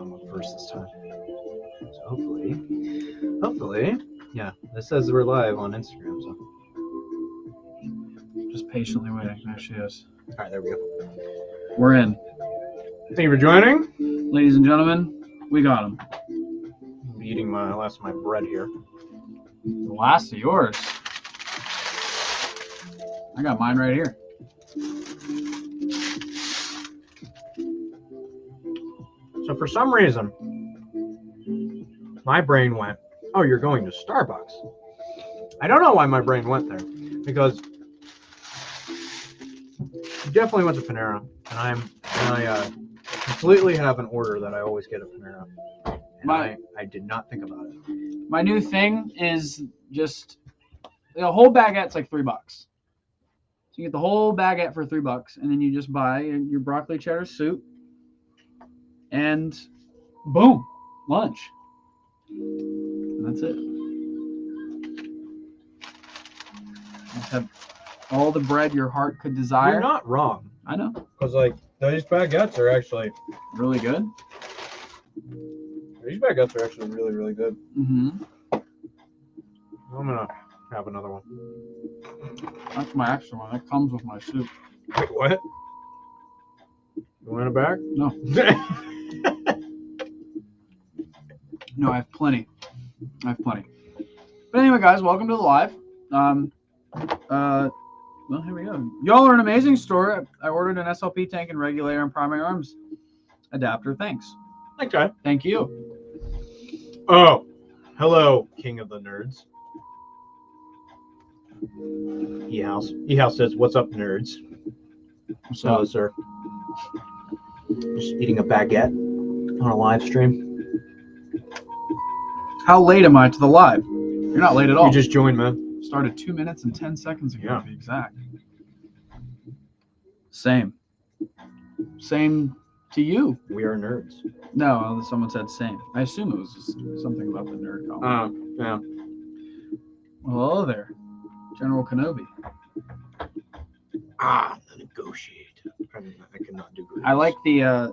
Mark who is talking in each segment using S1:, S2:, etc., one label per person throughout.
S1: done with first this time. So hopefully, yeah. This says we're live on Instagram. So
S2: just patiently waiting. There she is.
S1: all right, there we go.
S2: We're in.
S1: Thank you for joining.
S2: Ladies and gentlemen, we got him.
S1: I'm eating my last of my bread here.
S2: The last of yours. I got mine right here.
S1: So for some reason, my brain went, "Oh, you're going to Starbucks." I don't know why my brain went there, because you definitely went to Panera, and I completely have an order that I always get at Panera, and I did not think about it.
S2: My new thing is just the whole baguette's like $3. So you get the whole baguette for $3, and then you just buy your broccoli cheddar soup, and boom, lunch. And that's it. Just have all the bread your heart could desire.
S1: You're not wrong.
S2: I know.
S1: Because like these baguettes are actually
S2: really good.
S1: These baguettes are actually really, really good.
S2: Mm-hmm.
S1: I'm gonna have another one.
S2: That's my extra one. That comes with my soup.
S1: Wait, what? You want it back?
S2: No. No, I have plenty. But anyway, guys, welcome to the live. Well, here we go. Y'all are an amazing store. I ordered an SLP tank and regulator and primary arms adapter. Thanks.
S1: Okay.
S2: Thank you.
S1: Oh, hello, King of the Nerds. E-House says, "What's up, nerds?"
S2: What's
S1: Hello,
S2: up?
S1: sir. Just eating a baguette on a live stream.
S2: How late am I to the live? You're not late at all.
S1: You just joined, man.
S2: Started 2 minutes and 10 seconds ago,
S1: Yeah.
S2: to be exact. Same to you.
S1: We are nerds.
S2: No, someone said same. I assume it was just something about the nerd column.
S1: Yeah.
S2: Well, hello there, General Kenobi.
S1: The negotiate. I cannot do good.
S2: I like the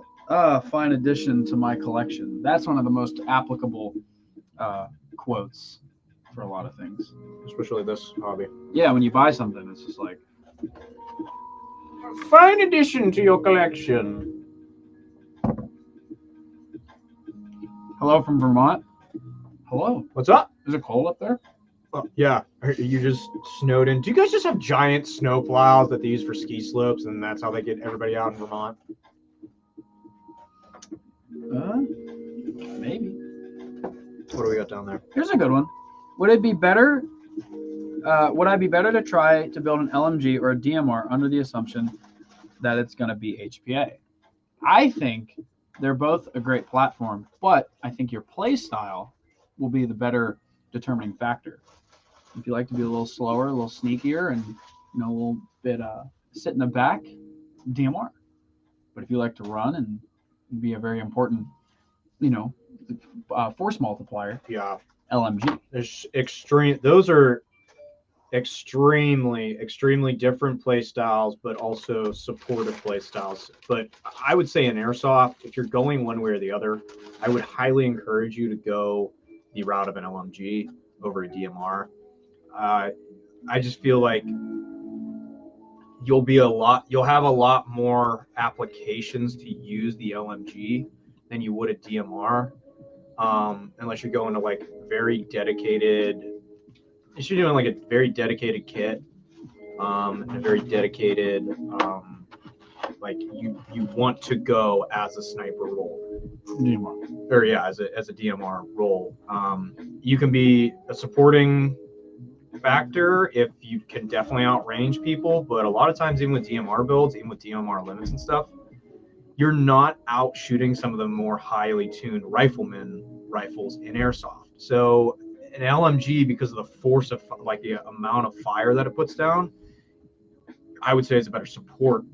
S2: fine addition to my collection. That's one of the most applicable quotes for a lot of things.
S1: Especially this hobby.
S2: Yeah, when you buy something, it's just like,
S1: fine addition to your collection.
S2: hello from Vermont. Hello.
S1: What's up?
S2: Is it cold up there?
S1: Yeah, you just snowed in. Do you guys just have giant snow plows that they use for ski slopes, and that's how they get everybody out in Vermont?
S2: Maybe.
S1: What do we got down there?
S2: Here's a good one. Would I be better to try to build an LMG or a DMR under the assumption that it's going to be HPA? I think they're both a great platform, but I think your play style will be the better determining factor. If you like to be a little slower, a little sneakier, and a little bit sit in the back, DMR. But if you like to run and be a very important, force multiplier,
S1: Yeah,
S2: LMG.
S1: Those are extremely different play styles, but also supportive play styles. But I would say in Airsoft, if you're going one way or the other, I would highly encourage you to go the route of an LMG over a DMR. I just feel like you'll have a lot more applications to use the LMG than you would a DMR, unless you're going to like very dedicated. If you're doing like a very dedicated kit, and a very dedicated, like you want to go as a sniper role,
S2: DMR.
S1: or yeah, as a DMR role. You can be a supporting factor if you can definitely outrange people, but a lot of times, even with DMR builds, even with DMR limits and stuff, you're not out shooting some of the more highly tuned rifleman rifles in Airsoft. So an LMG, because of the force of like the amount of fire that it puts down, I would say it's a better support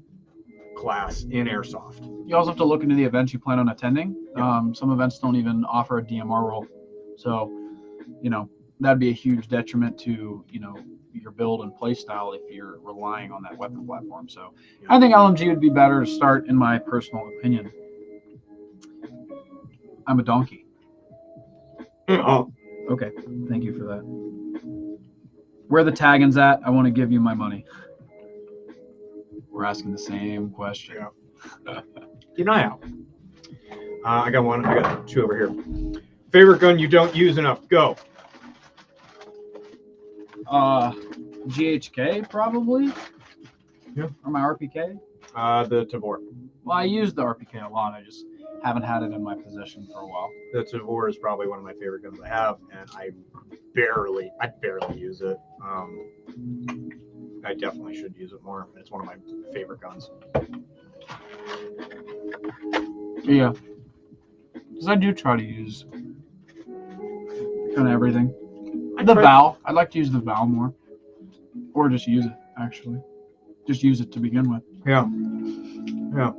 S1: class in Airsoft.
S2: You also have to look into the events you plan on attending.
S1: Yeah.
S2: Some events don't even offer a DMR role. So, that'd be a huge detriment to, your build and play style if you're relying on that weapon platform. So
S1: Yeah.
S2: I think LMG would be better to start, in my personal opinion. I'm a donkey.
S1: Oh,
S2: Okay, thank you for that. Where the taggins at? I want to give you my money. We're asking the same question.
S1: yeah. Keep an eye out. I got one. I got two over here. Favorite gun you don't use enough? Go.
S2: GHK probably.
S1: Yeah.
S2: Or my RPK.
S1: The Tavor.
S2: Well, I use the RPK a lot. I just haven't had it in my possession for a while.
S1: The Tavor is probably one of my favorite guns I have, and I barely use it. I definitely should use it more. It's one of my favorite guns.
S2: Yeah. Because I do try to use kind of everything. The Val. I'd like to use the Val more. Or just use it, actually. Just use it to begin with.
S1: Yeah. Yeah.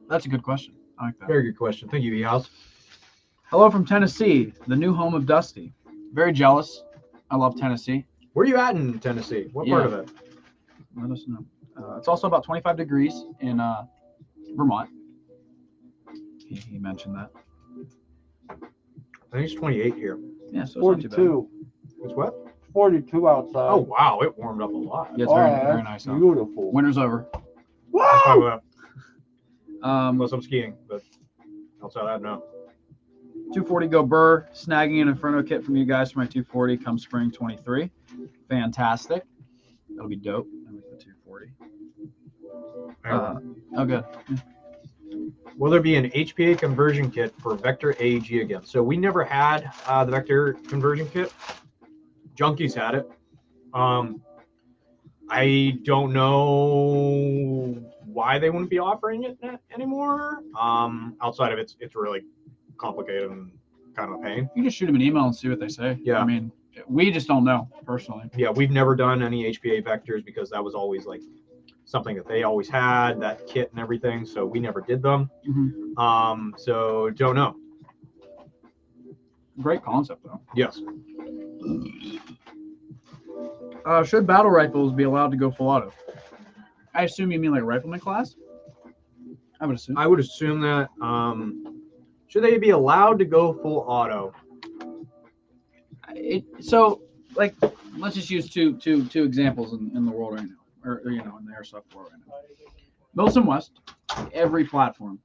S2: That's a good question. I like that.
S1: Very good question. Thank you, E-House.
S2: Hello from Tennessee, the new home of Dusty. Very jealous. I love Tennessee.
S1: Where are you at in Tennessee? What part of it?
S2: Let us know. It's also about 25 degrees in Vermont. He mentioned that.
S1: I think it's 28 here.
S2: Yeah, so it's not too bad.
S1: It's what?
S3: 42 outside.
S1: Oh, wow. It warmed up a lot.
S2: Yeah, it's very nice out.
S3: Beautiful.
S2: Winter's over.
S3: Wow.
S1: Unless I'm skiing, but outside that, no.
S2: 240 Go Burr, snagging an Inferno kit from you guys for my 240 come spring 23. Fantastic. That'll be dope. I like the 240. Oh, good.
S1: Will there be an HPA conversion kit for Vector AEG again? So we never had the Vector conversion kit. Junkies had it. I don't know why they wouldn't be offering it anymore. Outside of it's really complicated and kind of a pain.
S2: You just shoot them an email and see what they say.
S1: Yeah.
S2: I mean, we just don't know personally.
S1: Yeah, we've never done any HPA vectors because that was always like something that they always had, that kit and everything. So we never did them.
S2: Mm-hmm.
S1: So don't know.
S2: Great concept though.
S1: Yes.
S2: Should battle rifles be allowed to go full auto? I assume you mean like rifleman class? I would assume.
S1: I would assume that. Should they be allowed to go full auto?
S2: So, like, let's just use two examples in the world right now, or in the airsoft world right now. Milsim West, every platform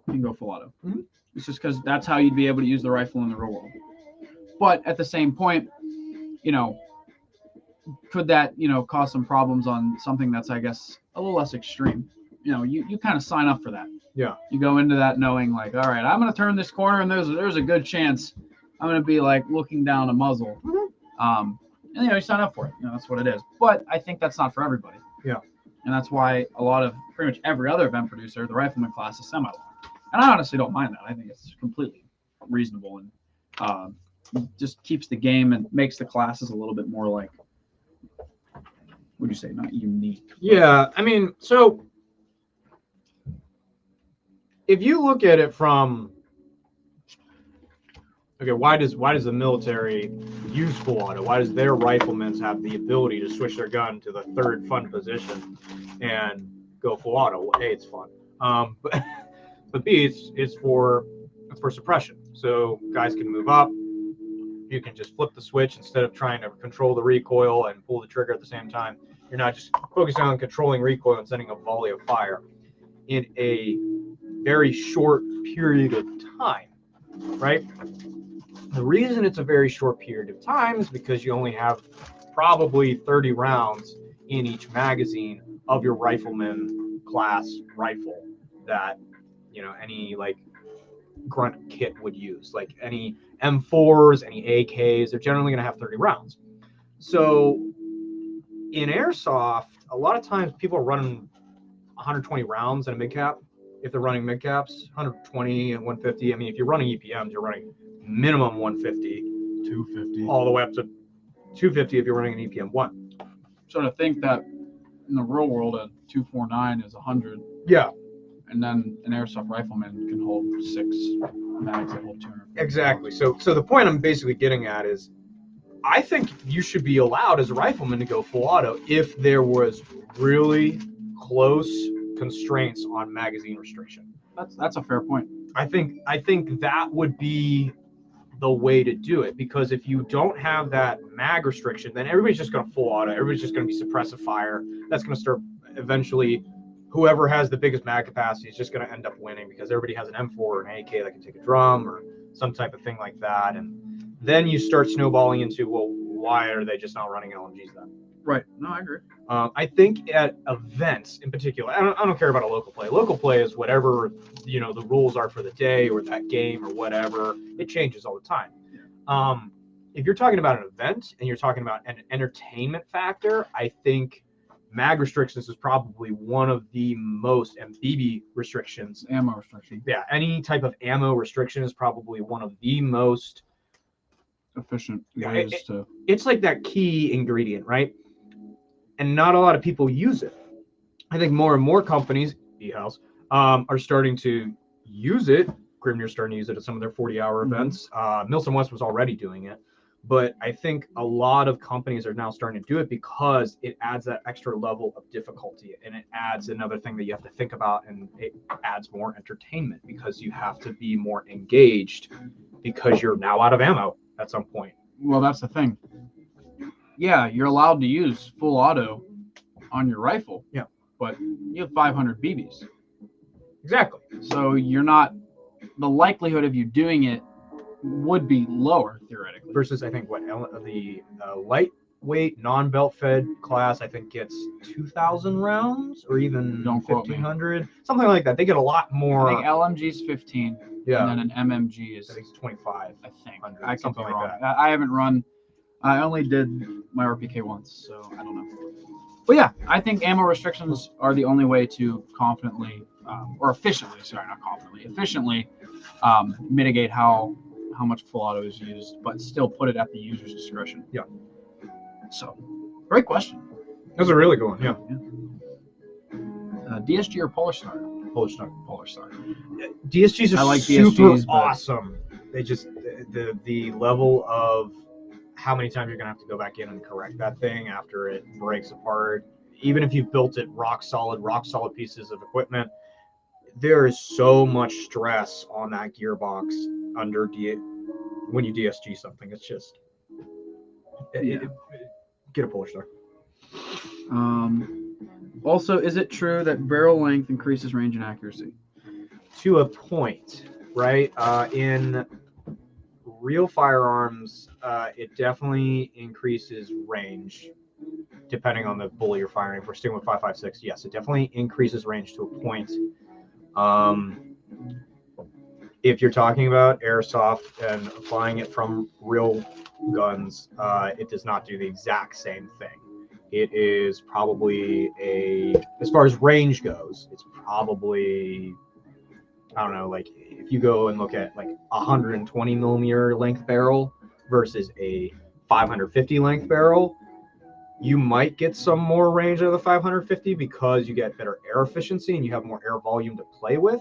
S2: can go full auto.
S1: Mm-hmm.
S2: It's just because that's how you'd be able to use the rifle in the real world. But at the same point, could that cause some problems on something that's, I guess, a little less extreme? You kind of sign up for that.
S1: Yeah.
S2: You go into that knowing like, all right, I'm going to turn this corner and there's a good chance I'm going to be like looking down a muzzle. And you sign up for it. That's what it is. But I think that's not for everybody.
S1: Yeah.
S2: And that's why a lot of pretty much every other event producer, the rifleman class is semi-long. And I honestly don't mind that. I think it's completely reasonable and just keeps the game and makes the classes a little bit more like, would you say, not unique?
S1: Yeah. I mean, so if you look at it from, okay, why does the military use full auto? Why does their riflemen have the ability to switch their gun to the third fun position and go full auto? Well, A, it's fun. But B, it's for suppression. So guys can move up. You can just flip the switch instead of trying to control the recoil and pull the trigger at the same time. You're not just focusing on controlling recoil and sending a volley of fire in a very short period of time, right? The reason it's a very short period of time is because you only have probably 30 rounds in each magazine of your rifleman class rifle that, any like grunt kit would use. Like any M4s, any AKs, they're generally going to have 30 rounds. So in airsoft, a lot of times people are running 120 rounds in a mid cap. If they're running mid caps, 120 and 150. I mean, if you're running EPMs, you're running minimum 150,
S2: 250,
S1: all the way up to 250 if you're running an EPM 1.
S2: So to think that in the real world a 249 is 100.
S1: Yeah.
S2: And then an airsoft rifleman can hold 6 mags that hold 200.
S1: Exactly. So the point I'm basically getting at is, I think you should be allowed as a rifleman to go full auto if there was really close constraints on magazine restriction.
S2: That's a fair point.
S1: I think that would be the way to do it, because if you don't have that mag restriction, then everybody's just going to full auto. Everybody's just going to be suppressive fire. That's going to start eventually. Whoever has the biggest mag capacity is just going to end up winning, because everybody has an M4 or an AK that can take a drum or some type of thing like that. And then you start snowballing into, well, why are they just not running LMGs then?
S2: Right. No, I agree.
S1: I think at events in particular, I don't care about a local play. Local play is whatever, the rules are for the day or that game or whatever. It changes all the time. If you're talking about an event and you're talking about an entertainment factor, I think mag restrictions is probably one of the most, and BB restrictions.
S2: Ammo restriction.
S1: Yeah, any type of ammo restriction is probably one of the most
S2: efficient ways to.
S1: It's like that key ingredient, right? And not a lot of people use it. I think more and more companies, E-House, are starting to use it. Grimnir's starting to use it at some of their 40-hour events. Milson West was already doing it. But I think a lot of companies are now starting to do it because it adds that extra level of difficulty, and it adds another thing that you have to think about, and it adds more entertainment because you have to be more engaged because you're now out of ammo at some point.
S2: Well, that's the thing. Yeah, you're allowed to use full auto on your rifle.
S1: Yeah.
S2: But you have 500 BBs.
S1: Exactly.
S2: So you're not, the likelihood of you doing it would be lower theoretically.
S1: Versus, I think, the lightweight non-belt fed class, I think, gets 2,000 rounds or even 1,500, something like that. They get a lot more.
S2: I think LMG's 15.
S1: Yeah.
S2: And then an MMG is,
S1: I think it's 25.
S2: I think.
S1: I could be wrong.
S2: I haven't run. I only did my RPK once, so I don't know. But yeah, I think ammo restrictions are the only way to confidently, or efficiently, sorry, not confidently, efficiently mitigate how much full auto is used, but still put it at the user's discretion.
S1: Yeah.
S2: So, great question.
S1: That's a really good one, yeah.
S2: DSG or Polar Star?
S1: Polar Star.
S2: Polar Star.
S1: DSGs are
S2: I like
S1: super
S2: DSGs, but
S1: awesome. They just, the level of how many times you're going to have to go back in and correct that thing after it breaks apart. Even if you've built it rock solid pieces of equipment, there is so much stress on that gearbox when you DSG something. It's just, get a Polar Star.
S2: Also, is it true that barrel length increases range and accuracy?
S1: To a point, right? In real firearms, it definitely increases range depending on the bullet you're firing. If we're sticking with 5.56, yes, it definitely increases range to a point. If you're talking about airsoft and applying it from real guns, it does not do the exact same thing. It is probably as far as range goes, it's probably, I don't know, like if you go and look at like 120 millimeter length barrel versus a 550 length barrel, you might get some more range out of the 550 because you get better air efficiency and you have more air volume to play with.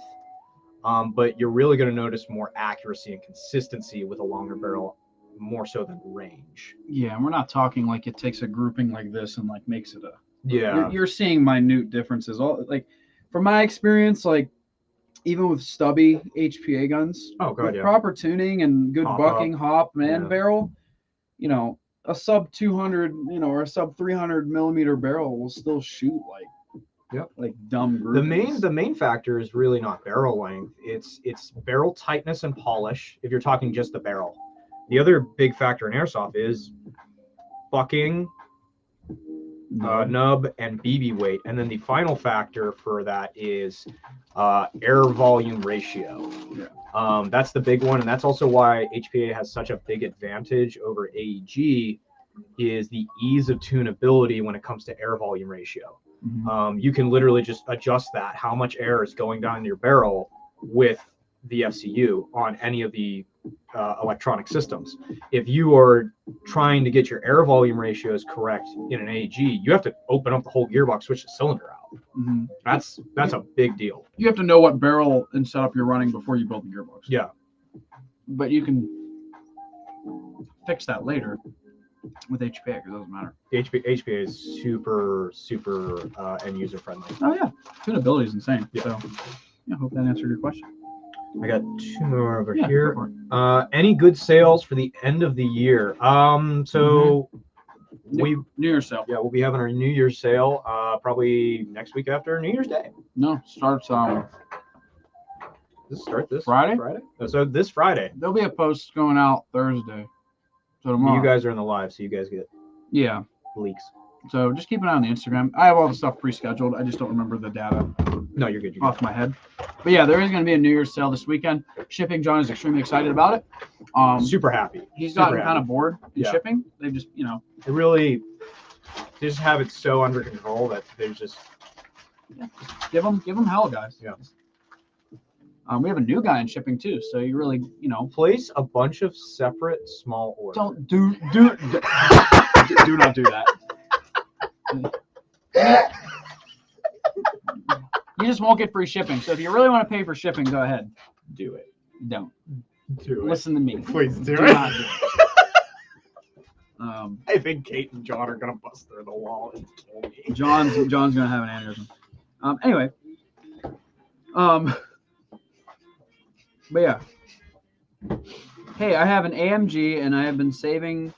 S1: But you're really going to notice more accuracy and consistency with a longer barrel, more so than range.
S2: Yeah, and we're not talking like it takes a grouping like this and like makes it a.
S1: Yeah.
S2: You're seeing minute differences. All like, from my experience, like even with stubby HPA guns, with proper tuning and good bucking, hop, and barrel, a sub 200, or a sub 300 millimeter barrel will still shoot like dumb groups.
S1: The main factor is really not barrel length. It's barrel tightness and polish if you're talking just the barrel. The other big factor in airsoft is bucking, nub, and BB weight. And then the final factor for that is air volume ratio. Yeah. That's the big one, and that's also why HPA has such a big advantage over AEG, is the ease of tunability when it comes to air volume ratio. Mm-hmm. You can literally just adjust that, how much air is going down your barrel with the FCU on any of the electronic systems. If you are trying to get your air volume ratios correct in an AEG, you have to open up the whole gearbox, switch the cylinder out. Mm-hmm. That's a big deal.
S2: You have to know what barrel and setup you're running before you build the gearbox.
S1: Yeah.
S2: But you can fix that later with HPA, because it doesn't matter.
S1: HPA is super end user friendly.
S2: Oh yeah, tunability is insane. Yeah. So I hope that answered your question.
S1: I got two more over
S2: Yeah,
S1: here.
S2: go for it.
S1: Any good sales for the end of the year? So we
S2: New Year's sale.
S1: we'll be having our New Year's sale probably next week after New Year's Day.
S2: No, starts
S1: Does it start this
S2: Friday?
S1: So this Friday.
S2: There'll be a post going out Thursday. So tomorrow.
S1: You guys are in the live, so you guys get
S2: Yeah.
S1: leaks.
S2: So just keep an eye on the Instagram. I have all the stuff pre-scheduled. I just don't remember the data
S1: No, you're good.
S2: off my head. But yeah, there is going to be a New Year's sale this weekend. Shipping, John is extremely excited about it.
S1: Super happy.
S2: He's
S1: Super
S2: gotten kind
S1: happy.
S2: of bored in
S1: Yeah.
S2: shipping. They've just,
S1: They really just have it so under control that there's just
S2: give them hell, guys.
S1: Yeah.
S2: We have a new guy in shipping too, so you really,
S1: place a bunch of separate small orders.
S2: don't do not do that. You just won't get free shipping. So if you really want to pay for shipping, go ahead.
S1: do it.
S2: Don't
S1: Do it.
S2: listen to me.
S1: Please do
S2: Do
S1: it.
S2: not do it.
S1: I think Kate and John are gonna bust through the wall and kill me.
S2: John's gonna have an aneurysm. Anyway. But yeah. Hey, I have an AMG and I have been saving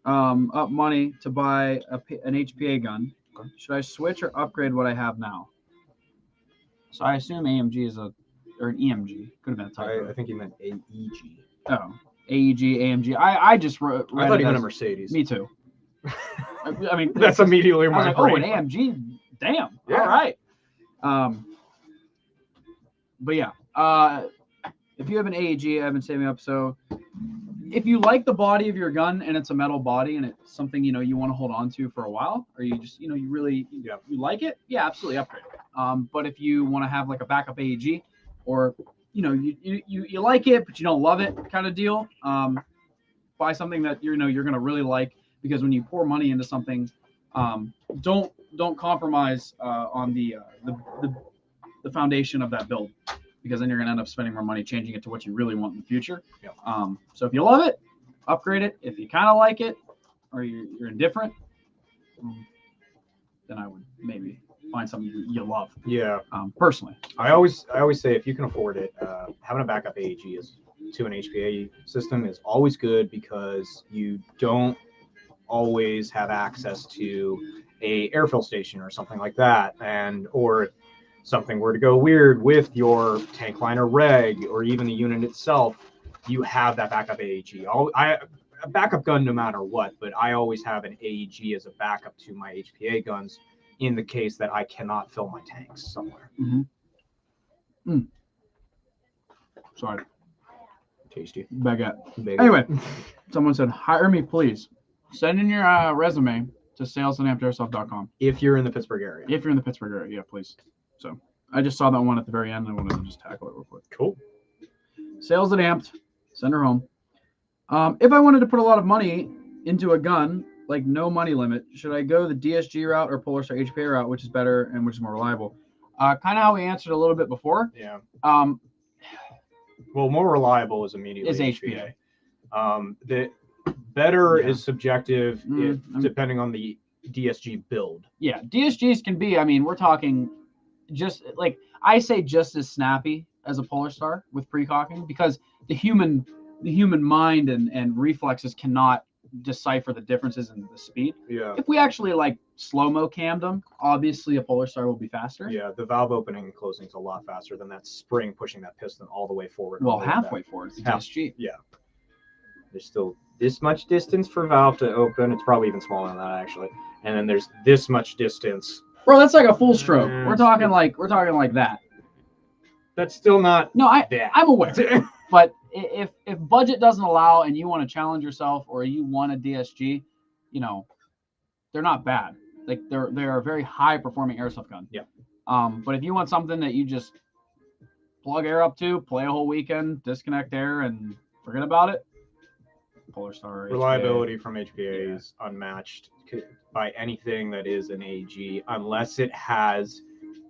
S2: up money to buy an HPA gun. Should I switch or upgrade what I have now? So I assume AMG is or an EMG. Could have been a typo.
S1: I think you meant AEG.
S2: Oh, AEG, AMG. I just read
S1: I thought
S2: it
S1: you meant
S2: as-
S1: a Mercedes.
S2: Me too. I mean,
S1: That's immediately
S2: I was
S1: my
S2: like, oh,
S1: brain.
S2: an AMG. Damn.
S1: Yeah.
S2: All right. But yeah, if you have an AEG, I've been saving up. So if you like the body of your gun and it's a metal body and it's something you want to hold on to for a while, or you just you really you like it, yeah, absolutely upgrade it. But if you want to have like a backup AEG, or you like it but you don't love it kind of deal, buy something that you're gonna really like, because when you pour money into something, don't compromise on the foundation of that build, because then you're going to end up spending more money changing it to what you really want in the future.
S1: Yeah.
S2: So if you love it, upgrade it. If you kind of like it, or you're indifferent, then I would maybe find something you love.
S1: Yeah.
S2: Personally.
S1: I always say if you can afford it, having a backup AEG to an HPA system is always good, because you don't always have access to a air fill station or something like that, or if something were to go weird with your tank liner reg or even the unit itself, you have that backup AEG. A backup gun no matter what, but I always have an AEG as a backup to my HPA guns in the case that I cannot fill my tanks somewhere.
S2: Sorry.
S1: Tasty.
S2: Baguette.
S1: Big.
S2: Anyway, someone said, hire me, please. Send in your resume to sales@amped-airsoft.com.
S1: If you're in the Pittsburgh area.
S2: If you're in the Pittsburgh area, yeah, please. So I just saw that one at the very end. I wanted to just tackle it real quick.
S1: Cool.
S2: Sales at Amped. Send her home. If I wanted to put a lot of money into a gun, like no money limit, should I go the DSG route or Polar Star HPA route, which is better and which is more reliable? Kind of how we answered a little bit before.
S1: Yeah.
S2: Well,
S1: more reliable is immediately
S2: is HPA.
S1: The better
S2: Yeah.
S1: is subjective depending on the DSG build.
S2: Yeah, DSGs can be, we're talking just like, I say just as snappy as a Polar Star with precocking, because the human mind and reflexes cannot decipher the differences in the speed.
S1: Yeah.
S2: If we actually like slow-mo cammed them, obviously a Polar Star will be faster.
S1: Yeah, the valve opening and closing is a lot faster than that spring pushing that piston all the way forward.
S2: Well,
S1: all the way back.
S2: halfway forward, it's a
S1: Half.
S2: DSG.
S1: There's still this much distance for valve to open. It's probably even smaller than that actually. And then there's this much distance.
S2: Bro, that's like a full stroke.
S1: Yeah,
S2: We're talking like that.
S1: That's still not
S2: No,
S1: that.
S2: I'm aware. But if budget doesn't allow and you want to challenge yourself, or you want a DSG, they're not bad. Like they're a very high performing airsoft gun.
S1: Yeah.
S2: But if you want something that you just plug air up to, play a whole weekend, disconnect air, and forget about it, Polar Star.
S1: Reliability from HPA
S2: Yeah.
S1: is unmatched by anything that is an AEG, unless it has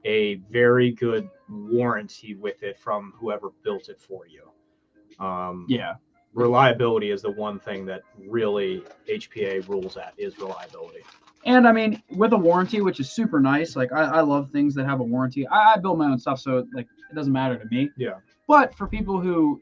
S1: a very good warranty with it from whoever built it for you.
S2: Yeah.
S1: Reliability is the one thing that really HPA rules at, is reliability.
S2: And with a warranty, which is super nice. Like I love things that have a warranty. I build my own stuff, so like it doesn't matter to me.
S1: Yeah.
S2: But for people who,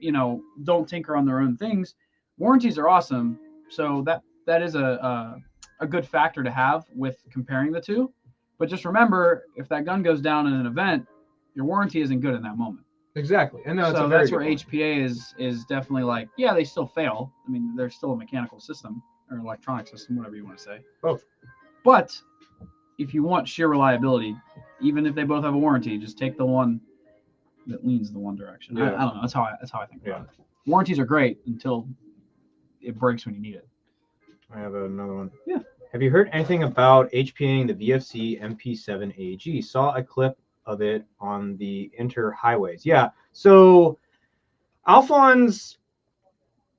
S2: don't tinker on their own things, warranties are awesome. So that is a good factor to have with comparing the two. But just remember, if that gun goes down in an event, your warranty isn't good in that moment.
S1: Exactly. And no,
S2: So that's where HPA is definitely like, yeah, they still fail. I mean, they're still a mechanical system or electronic system, whatever you want to say.
S1: Both.
S2: But if you want sheer reliability, even if they both have a warranty, just take the one that leans the one direction.
S1: Yeah.
S2: I don't know. That's how I think about it. Warranties are great until it breaks when you need it.
S1: I have another one.
S2: Yeah.
S1: Have you heard anything about HPAing the VFC MP7 AG? Saw a clip of it on the inter-highways. Yeah. So Alphonse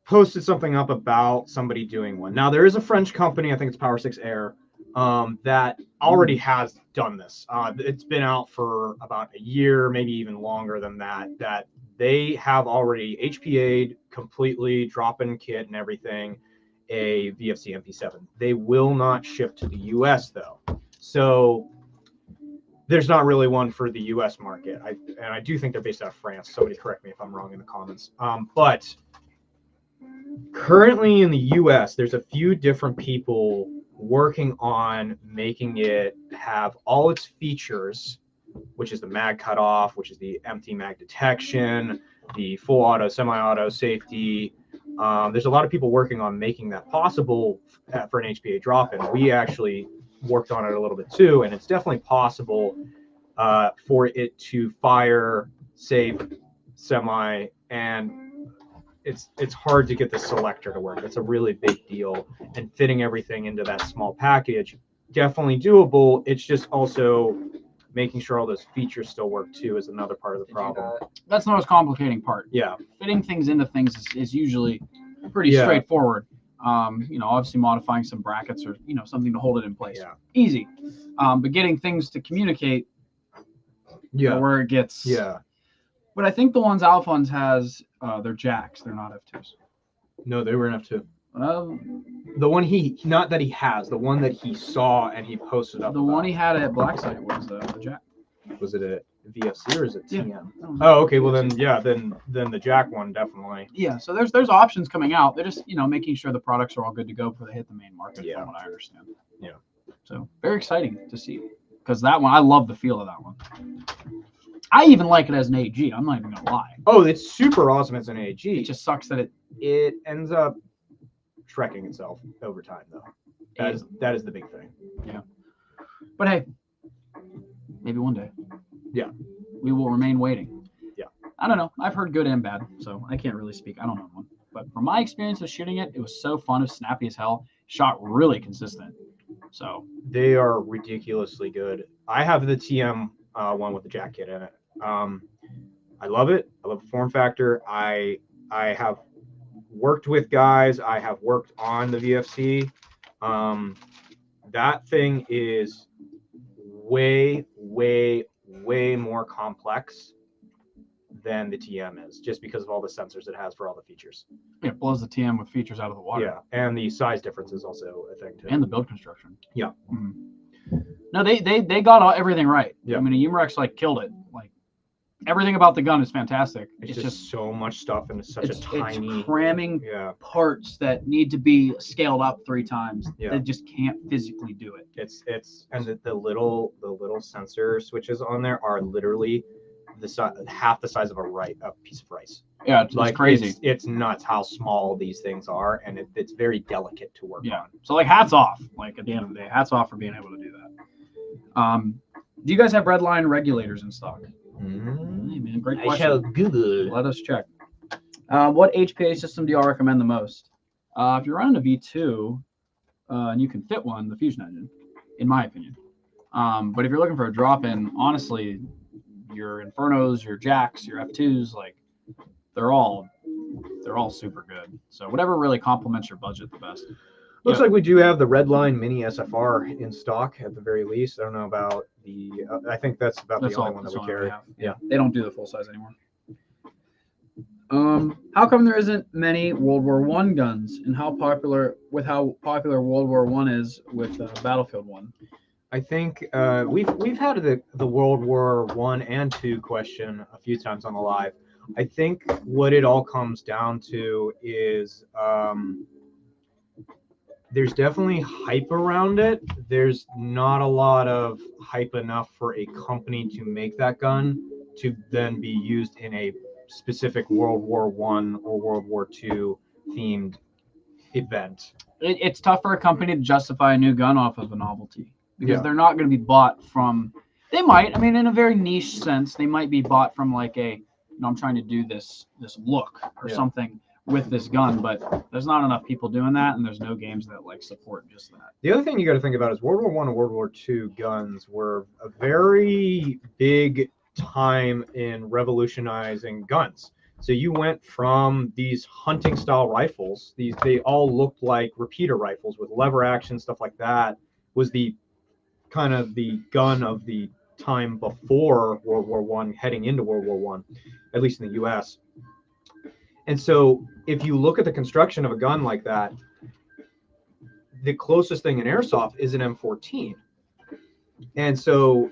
S1: posted something up about somebody doing one. Now, there is a French company, I think it's Power 6 Air, that already has done this. It's been out for about a year, maybe even longer than that they have already HPA'd completely, drop-in kit and everything, a VFC MP7. They will not ship to the US, though. So there's not really one for the US market. I do think they're based out of France. Somebody correct me if I'm wrong in the comments. But currently in the US, there's a few different people working on making it have all its features, which is the mag cutoff, which is the empty mag detection, the full auto, semi-auto safety. There's a lot of people working on making that possible for an HPA drop-in. We actually worked on it a little bit too, and it's definitely possible for it to fire, safe, semi, and it's hard to get the selector to work. It's a really big deal, and fitting everything into that small package, definitely doable. It's just also making sure all those features still work too is another part of the problem.
S2: That's the most complicating part.
S1: Yeah.
S2: Fitting things into things is usually pretty straightforward. Obviously modifying some brackets or, something to hold it in place.
S1: Yeah.
S2: Easy. But getting things to communicate where it gets.
S1: Yeah.
S2: But I think the ones Alphonse has, they're jacks. They're not F2s.
S1: No, they were an F2. The one not that he has, the one that he saw and he posted up.
S2: The one he had at Black Site was the jack.
S1: Was it a VFC or is it TM?
S2: Yeah.
S1: Oh, okay. Well then, then the jack one definitely.
S2: Yeah. So there's options coming out. They're just making sure the products are all good to go before they hit the main market.
S1: Yeah.
S2: From what I understand.
S1: Yeah.
S2: So very exciting to see, because that one, I love the feel of that one. I even like it as an AG. I'm not even gonna lie.
S1: Oh, it's super awesome as an AG.
S2: It just sucks that
S1: it ends up shrekking itself over time, though. That is the big thing.
S2: Yeah. But hey, maybe one day.
S1: Yeah.
S2: We will remain waiting.
S1: Yeah.
S2: I don't know. I've heard good and bad, so I can't really speak. I don't know one. But from my experience of shooting it, it was so fun. It was snappy as hell. Shot really consistent. So
S1: they are ridiculously good. I have the TM one with the jack kit in it. I love it. I love the form factor. I have worked with guys. I have worked on the VFC. That thing is way, way, way more complex than the TM is, just because of all the sensors it has for all the features.
S2: It blows the TM with features out of the water.
S1: Yeah, and the size difference is also a thing too.
S2: And the build construction.
S1: Yeah.
S2: Mm-hmm. No, they got everything right.
S1: Yeah.
S2: I mean, Umarex killed it. Everything about the gun is fantastic.
S1: It's just so much stuff into such a tiny.
S2: It's cramming parts that need to be scaled up 3 times.
S1: Yeah.
S2: They just can't physically do it.
S1: It's and the little sensor switches on there are literally half the size of a piece of rice.
S2: Yeah, it's crazy.
S1: It's nuts how small these things are, and it's very delicate to work on.
S2: So hats off. At the end of the day, hats off for being able to do that. Do you guys have redline regulators in stock?
S1: Mm-hmm.
S2: Hey, man, great question.
S1: I shall Google.
S2: Let us check. What HPA system do y'all recommend the most? If you're running a V2 and you can fit one, the Fusion engine, in my opinion. But if you're looking for a drop-in, honestly, your Infernos, your Jacks, your F2s, they're all super good. So whatever really complements your budget the best.
S1: Looks like we do have the Redline Mini SFR in stock at the very least. I don't know about the. I think that's about the only one that we carry.
S2: Yeah, they don't do the full size anymore. How come there isn't many World War I guns, and how popular World War I is with Battlefield 1?
S1: I think we've had the World War I and II question a few times on the live. I think what it all comes down to is there's definitely hype around it. There's not a lot of hype enough for a company to make that gun to then be used in a specific World War I or World War II themed event.
S2: It's tough for a company to justify a new gun off of a novelty because
S1: Yeah.
S2: they're not going to be bought from. They might, I mean, in a very niche sense, they might be bought from like a, I'm trying to do this look or
S1: Yeah.
S2: something with this gun, but there's not enough people doing that, and there's no games that like support just that.
S1: The other thing you got to think about is World War I and World War II guns were a very big time in revolutionizing guns. So you went from these hunting style rifles, they all looked like repeater rifles with lever action, stuff like that, was the kind of the gun of the time before World War I, heading into World War I, at least in the US. And so if you look at the construction of a gun like that, the closest thing in airsoft is an M14. And so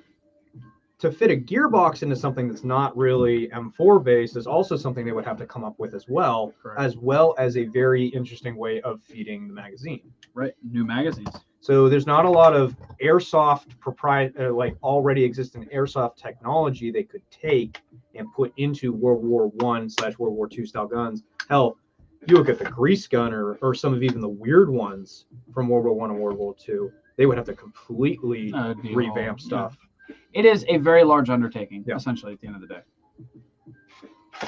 S1: to fit a gearbox into something that's not really M4 based is also something they would have to come up with as well,
S2: Correct.
S1: as well as a very interesting way of feeding the magazine.
S2: Right, new magazines.
S1: So there's not a lot of airsoft like already existing airsoft technology they could take and put into World War I/World War II style guns. Hell, you look at the grease gun or some of even the weird ones from World War I and World War II, they would have to completely revamp stuff.
S2: Yeah. It is a very large undertaking,
S1: Yeah.
S2: essentially, at the end of the day.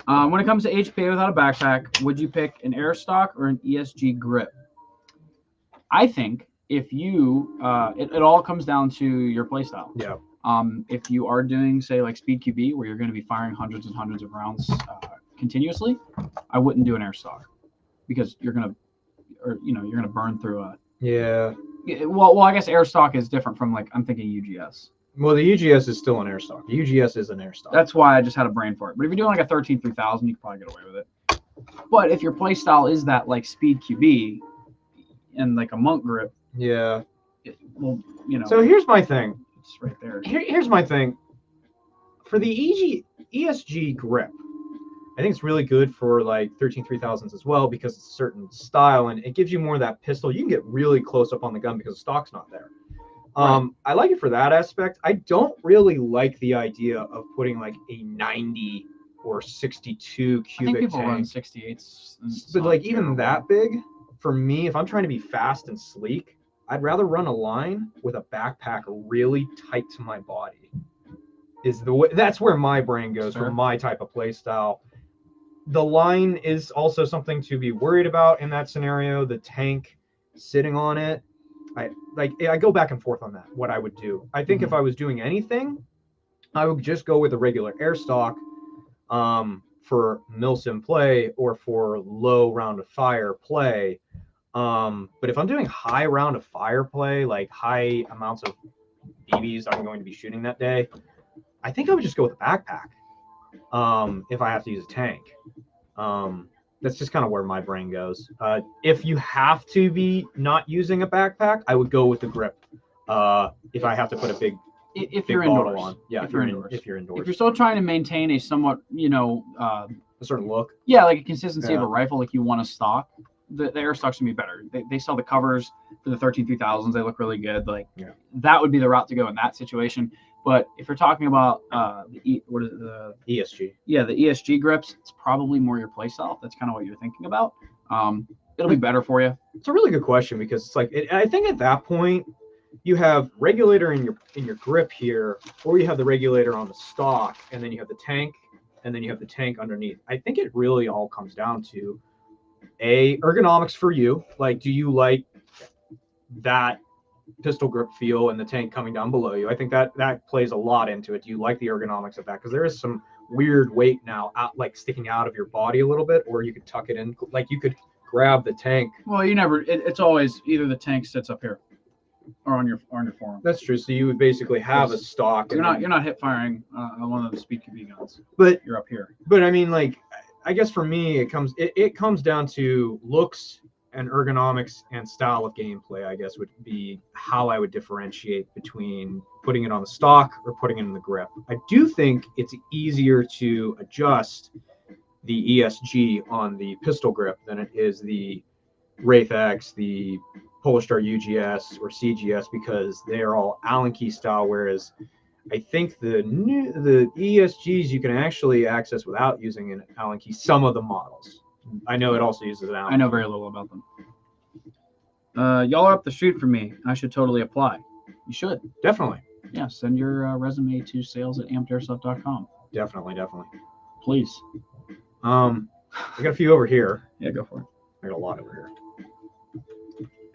S2: When it comes to HPA without a backpack, would you pick an air stock or an ESG grip? I think if you, it all comes down to your playstyle.
S1: Yeah.
S2: If you are doing, say, like Speed QB, where you're going to be firing hundreds and hundreds of rounds continuously, I wouldn't do an air stock because you're going to burn through a.
S1: Yeah.
S2: Well, I guess air stock is different from like I'm thinking UGS.
S1: Well, the UGS is still an air stock. The UGS is an air stock.
S2: That's why I just had a brain for it. But if you're doing like a 13-3000, you can probably get away with it. But if your play style is that like Speed QB and like a monk grip,
S1: yeah.
S2: Well,
S1: So here's my thing.
S2: It's right there.
S1: Here's my thing. For the ESG grip, I think it's really good for like 13-3000s as well because it's a certain style and it gives you more of that pistol. You can get really close up on the gun because the stock's not there.
S2: Right.
S1: I like it for that aspect. I don't really like the idea of putting like a 90 or 62
S2: I
S1: cubic
S2: think people run
S1: tank.
S2: 68s.
S1: But like even that big, for me, if I'm trying to be fast and sleek, I'd rather run a line with a backpack really tight to my body. That's where my brain goes for my type of play style. The line is also something to be worried about in that scenario. The tank sitting on it, I go back and forth on that, what I would do. I think if I was doing anything, I would just go with a regular air stock for milsim play or for low round of fire play. But if I'm doing high round of fire play, like high amounts of BBs I'm going to be shooting that day, I think I would just go with a backpack if I have to use a tank. That's just kind of where my brain goes. If you have to be not using a backpack, I would go with the grip. If I have to put a big
S2: you're
S1: bottle
S2: indoors.
S1: on. Yeah,
S2: if you're indoors.
S1: If you're indoors.
S2: If you're still trying to maintain a somewhat,
S1: a certain look.
S2: Yeah, like a consistency of
S1: Yeah.
S2: a rifle, like you want to stock, the air stocks can be better. They sell the covers for the 13-3000s. They look really good. Like that would be the route to go in that situation. But if you're talking about what is it, the
S1: ESG?
S2: Yeah, the ESG grips, it's probably more your play style. That's kind of what you're thinking about. It'll be better for you.
S1: It's a really good question because it's like I think at that point you have regulator in your grip here, or you have the regulator on the stock, and then you have the tank, and then you have the tank underneath. I think it really all comes down to ergonomics for you. Like, do you like that pistol grip feel and the tank coming down below you? I think that plays a lot into it. Do you like the ergonomics of that? Because there is some weird weight now out, like sticking out of your body a little bit, or you could tuck it in, like you could grab the tank.
S2: Well, you never. It's always either the tank sits up here or on your forearm.
S1: That's true. So you would basically have a stock.
S2: You're not hip firing on one of the Speed QB guns.
S1: But
S2: you're up here.
S1: But I mean, like, I guess for me, it comes down to looks and ergonomics and style of gameplay. I guess would be how I would differentiate between putting it on the stock or putting it in the grip. I do think it's easier to adjust the ESG on the pistol grip than it is the Wraith X, the Polar UGS, or CGS, because they are all Allen key style, whereas I think the ESGs you can actually access without using an Allen key. Some of the models. I know it also uses an Allen
S2: I know
S1: key.
S2: very little about them. Y'all are up the street from me. I should totally apply. You should.
S1: Definitely.
S2: Yeah, send your resume to sales@ampedairsoft.com.
S1: Definitely.
S2: Please.
S1: I got a few over here.
S2: Yeah, go for it.
S1: I got a lot over here.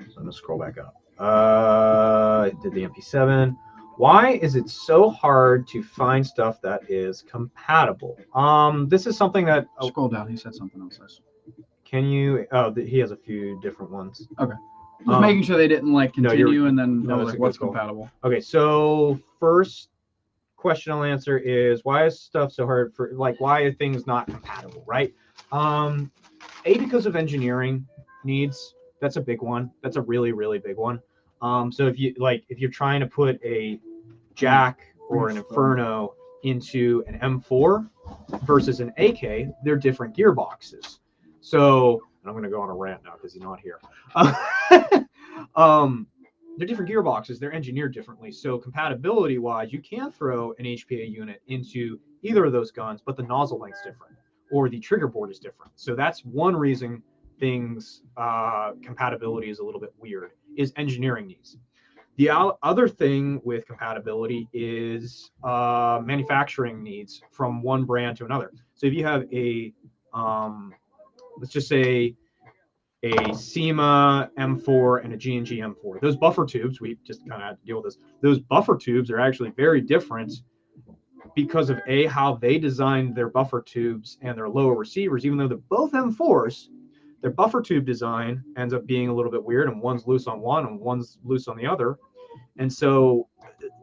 S1: So I'm gonna scroll back up. I did the MP7. Why is it so hard to find stuff that is compatible? This is something that
S2: Scroll down. He said something else.
S1: can you? Oh, he has a few different ones.
S2: Okay. Just making sure they didn't like
S1: no,
S2: continue and then
S1: no,
S2: I was
S1: that's
S2: like,
S1: a
S2: what's
S1: good goal.
S2: compatible?
S1: Okay, so first question I'll answer is why is stuff so hard for why are things not compatible, right? Because of engineering needs. That's a big one. That's a really, really big one. So if you're trying to put a Jack or an Inferno into an M4 versus an AK, they're different gearboxes. So I'm going to go on a rant now because he's not here. They're different gearboxes. They're engineered differently. So compatibility-wise, you can throw an HPA unit into either of those guns, but the nozzle length's different or the trigger board is different. So that's one reason things compatibility is a little bit weird, is engineering needs. The other thing with compatibility is manufacturing needs from one brand to another. So if you have a let's just say a SEMA M4 and a G&G M4. Those buffer tubes, we just kind of had to deal with this. Those buffer tubes are actually very different because of how they designed their buffer tubes and their lower receivers. Even though they're both M4s, their buffer tube design ends up being a little bit weird, and one's loose on one and one's loose on the other. And so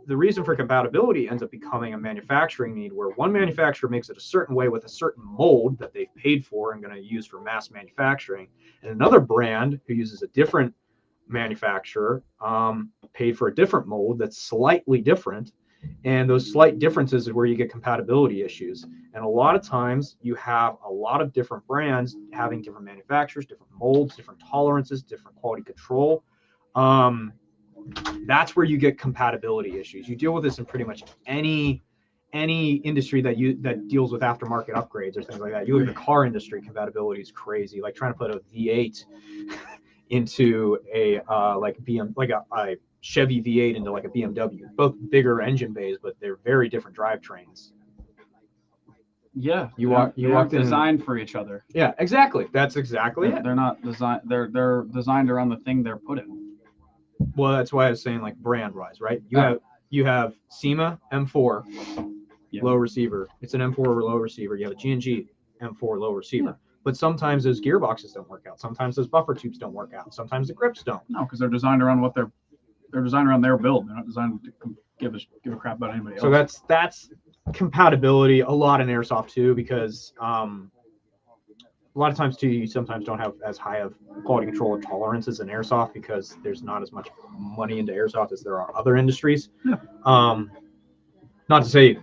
S1: the reason for compatibility ends up becoming a manufacturing need, where one manufacturer makes it a certain way with a certain mold that they've paid for and going to use for mass manufacturing, and another brand who uses a different manufacturer paid for a different mold that's slightly different. And those slight differences is where you get compatibility issues. And a lot of times you have a lot of different brands having different manufacturers, different molds, different tolerances, different quality control. That's where you get compatibility issues. You deal with this in pretty much any industry that deals with aftermarket upgrades or things like that. You look at the car industry, compatibility is crazy. Like trying to put a V8 into a a Chevy V8 into like a BMW. Both bigger engine bays, but they're very different drivetrains.
S2: Yeah,
S1: You walked in.
S2: Designed for each other.
S1: Yeah, exactly. That's exactly it.
S2: They're not designed. They're designed around the thing they're put in.
S1: Well, that's why I was saying like brand wise, right? You have SEMA M4 low receiver. It's an M4 low receiver. You have a G&G M4 low receiver. Yeah. But sometimes those gearboxes don't work out. Sometimes those buffer tubes don't work out. Sometimes the grips don't.
S2: No, because they're designed around they're designed around their build. They're not designed to give a crap about anybody else.
S1: So that's compatibility a lot in Airsoft too, because a lot of times too, you sometimes don't have as high of quality control or tolerances in Airsoft because there's not as much money into Airsoft as there are other industries.
S2: Yeah.
S1: Not to say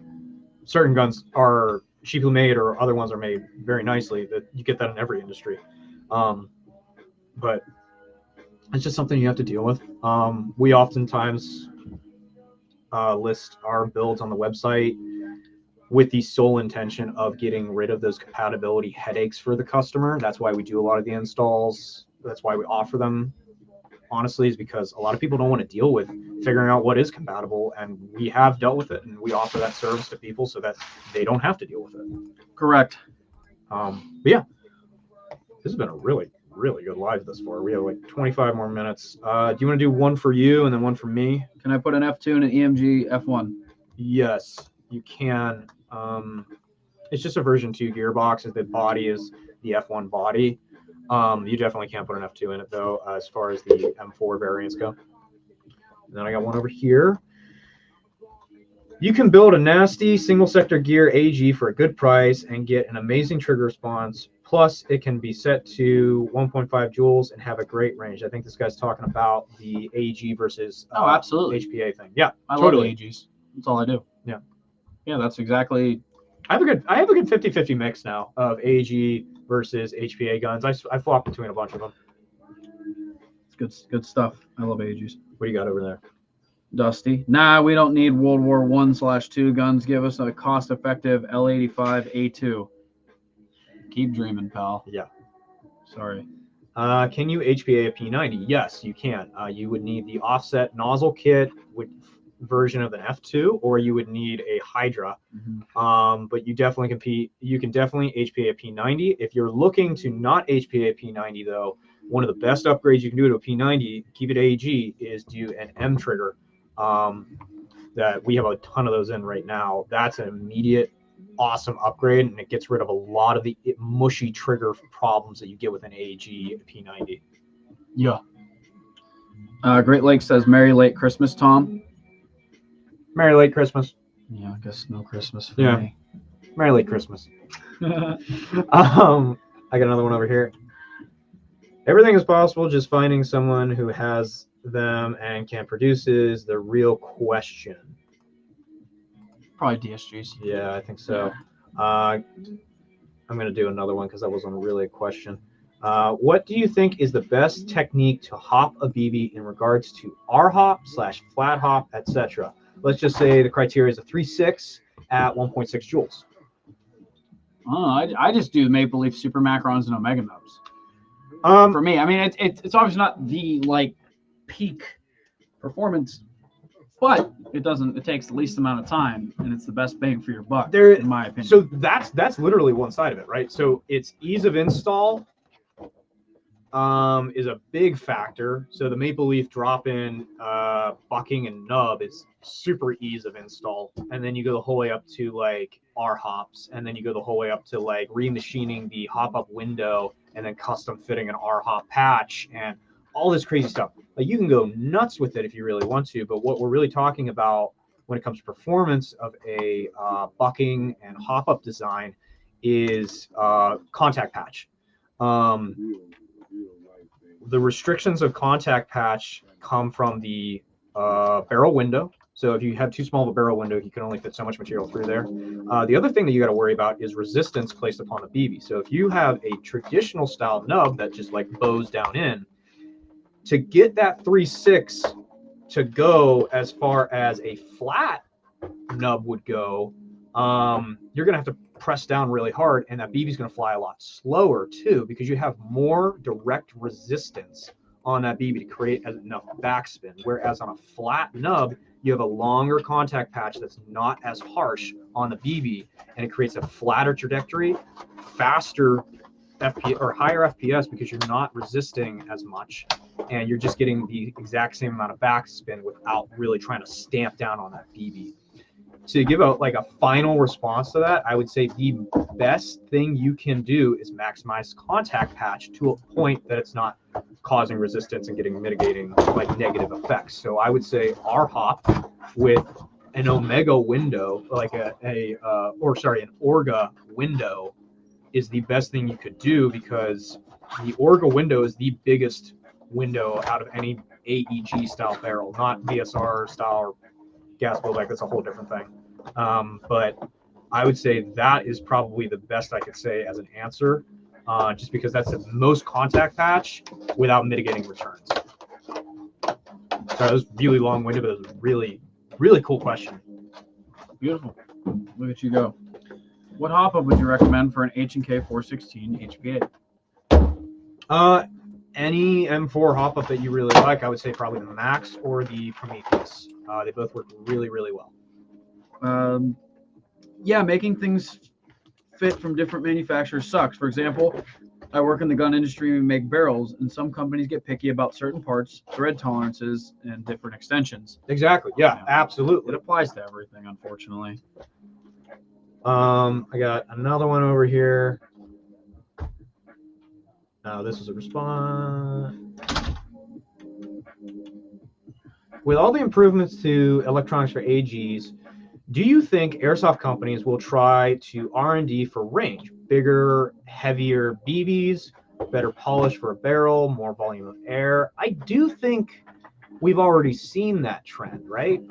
S1: certain guns are cheaply made or other ones are made very nicely. That you get that in every industry. But it's just something you have to deal with. We oftentimes list our builds on the website with the sole intention of getting rid of those compatibility headaches for the customer. That's why we do a lot of the installs. That's why we offer them, honestly, is because a lot of people don't want to deal with figuring out what is compatible, and we have dealt with it, and we offer that service to people so that they don't have to deal with it.
S2: Correct.
S1: But yeah, this has been a really, really good live thus far. We have like 25 more minutes. Do you want to do one for you and then one for me?
S2: Can I put an F2 and an EMG F1?
S1: Yes, you can. It's just a version 2 gearbox. The body is the F1 body. You definitely can't put an F2 in it though, as far as the M4 variants go. And then I got one over here. You can build a nasty single sector gear AG for a good price and get an amazing trigger response. Plus, it can be set to 1.5 joules and have a great range. I think this guy's talking about the AG versus
S2: absolutely
S1: HPA thing. Yeah,
S2: I
S1: totally.
S2: love AGs. That's all I do.
S1: Yeah.
S2: Yeah, that's exactly
S1: I have a good 50-50 mix now of AG versus HPA guns. I flop between a bunch of them.
S2: It's good stuff. I love AGs.
S1: What do you got over there?
S2: Dusty. Nah, we don't need World War I/II guns. Give us a cost-effective L85A2. Keep dreaming, pal.
S1: Yeah.
S2: Sorry.
S1: Can you HPA a P90? Yes, you can. You would need the offset nozzle kit with version of an F2, or you would need a Hydra.
S2: Mm-hmm.
S1: But you can definitely HPA a P90. If you're looking to not HPA a P90 though, one of the best upgrades you can do to a P90, keep it AG, is do an M trigger. That we have a ton of those in right now. That's an immediate awesome upgrade, and it gets rid of a lot of the mushy trigger problems that you get with an AG P90.
S2: Yeah. Great Lakes says, Merry Late Christmas, Tom.
S1: Merry late Christmas.
S2: Yeah, I guess no Christmas for
S1: Yeah.
S2: me.
S1: Merry late Christmas. I got another one over here. Everything is possible, just finding someone who has them and can produce is the real question.
S2: Probably DSGs.
S1: Yeah, I think so. I'm going to do another one because that wasn't really a question. What do you think is the best technique to hop a BB in regards to R-hop/flat hop, etc.? Let's just say the criteria is a 3.6 at 1.6 joules.
S2: I just do Maple Leaf Super Macrons and Omega Nubs. For me, I mean, it's obviously not the like peak performance, but it takes the least amount of time, and it's the best bang for your buck, in my opinion.
S1: So that's literally one side of it, right? So it's ease of install is a big factor. So the Maple Leaf drop-in bucking and nub is super ease of install, and then you go the whole way up to like R hops, and then you go the whole way up to like remachining the hop-up window, and then custom fitting an R hop patch and all this crazy stuff. Like you can go nuts with it if you really want to, but what we're really talking about when it comes to performance of a bucking and hop-up design is contact patch. The restrictions of contact patch come from the barrel window. So if you have too small of a barrel window, you can only fit so much material through there. The other thing that you got to worry about is resistance placed upon the BB. So if you have a traditional style nub that just like bows down in, to get that 3.6 to go as far as a flat nub would go, you're going to have to press down really hard, and that BB is going to fly a lot slower too, because you have more direct resistance on that BB to create enough backspin. Whereas on a flat nub, you have a longer contact patch that's not as harsh on the BB, and it creates a flatter trajectory, faster FPS or higher FPS because you're not resisting as much, and you're just getting the exact same amount of backspin without really trying to stamp down on that BB. To give a final response to that, I would say the best thing you can do is maximize contact patch to a point that it's not causing resistance and mitigating like negative effects. So I would say R hop with an Omega window, like an Orga window, is the best thing you could do, because the Orga window is the biggest window out of any AEG style barrel, not VSR style or gas blowback. That's a whole different thing. But I would say that is probably the best I could say as an answer, just because that's the most contact patch without mitigating returns. So that was really long-winded, but it was a really, really cool question.
S2: Beautiful. Look at you go. What hop-up would you recommend for an H&K 416 HPA?
S1: Any M4 hop-up that you really like, I would say probably the Max or the Prometheus. They both work really, really well.
S2: Yeah, making things fit from different manufacturers sucks. For example, I work in the gun industry and we make barrels, and some companies get picky about certain parts, thread tolerances, and different extensions.
S1: Exactly. Yeah, absolutely.
S2: It applies to everything, unfortunately.
S1: I got another one over here. This is a response. With all the improvements to electronics for AGs, do you think airsoft companies will try to R&D for range? Bigger, heavier BBs, better polish for a barrel, more volume of air? I do think we've already seen that trend, right?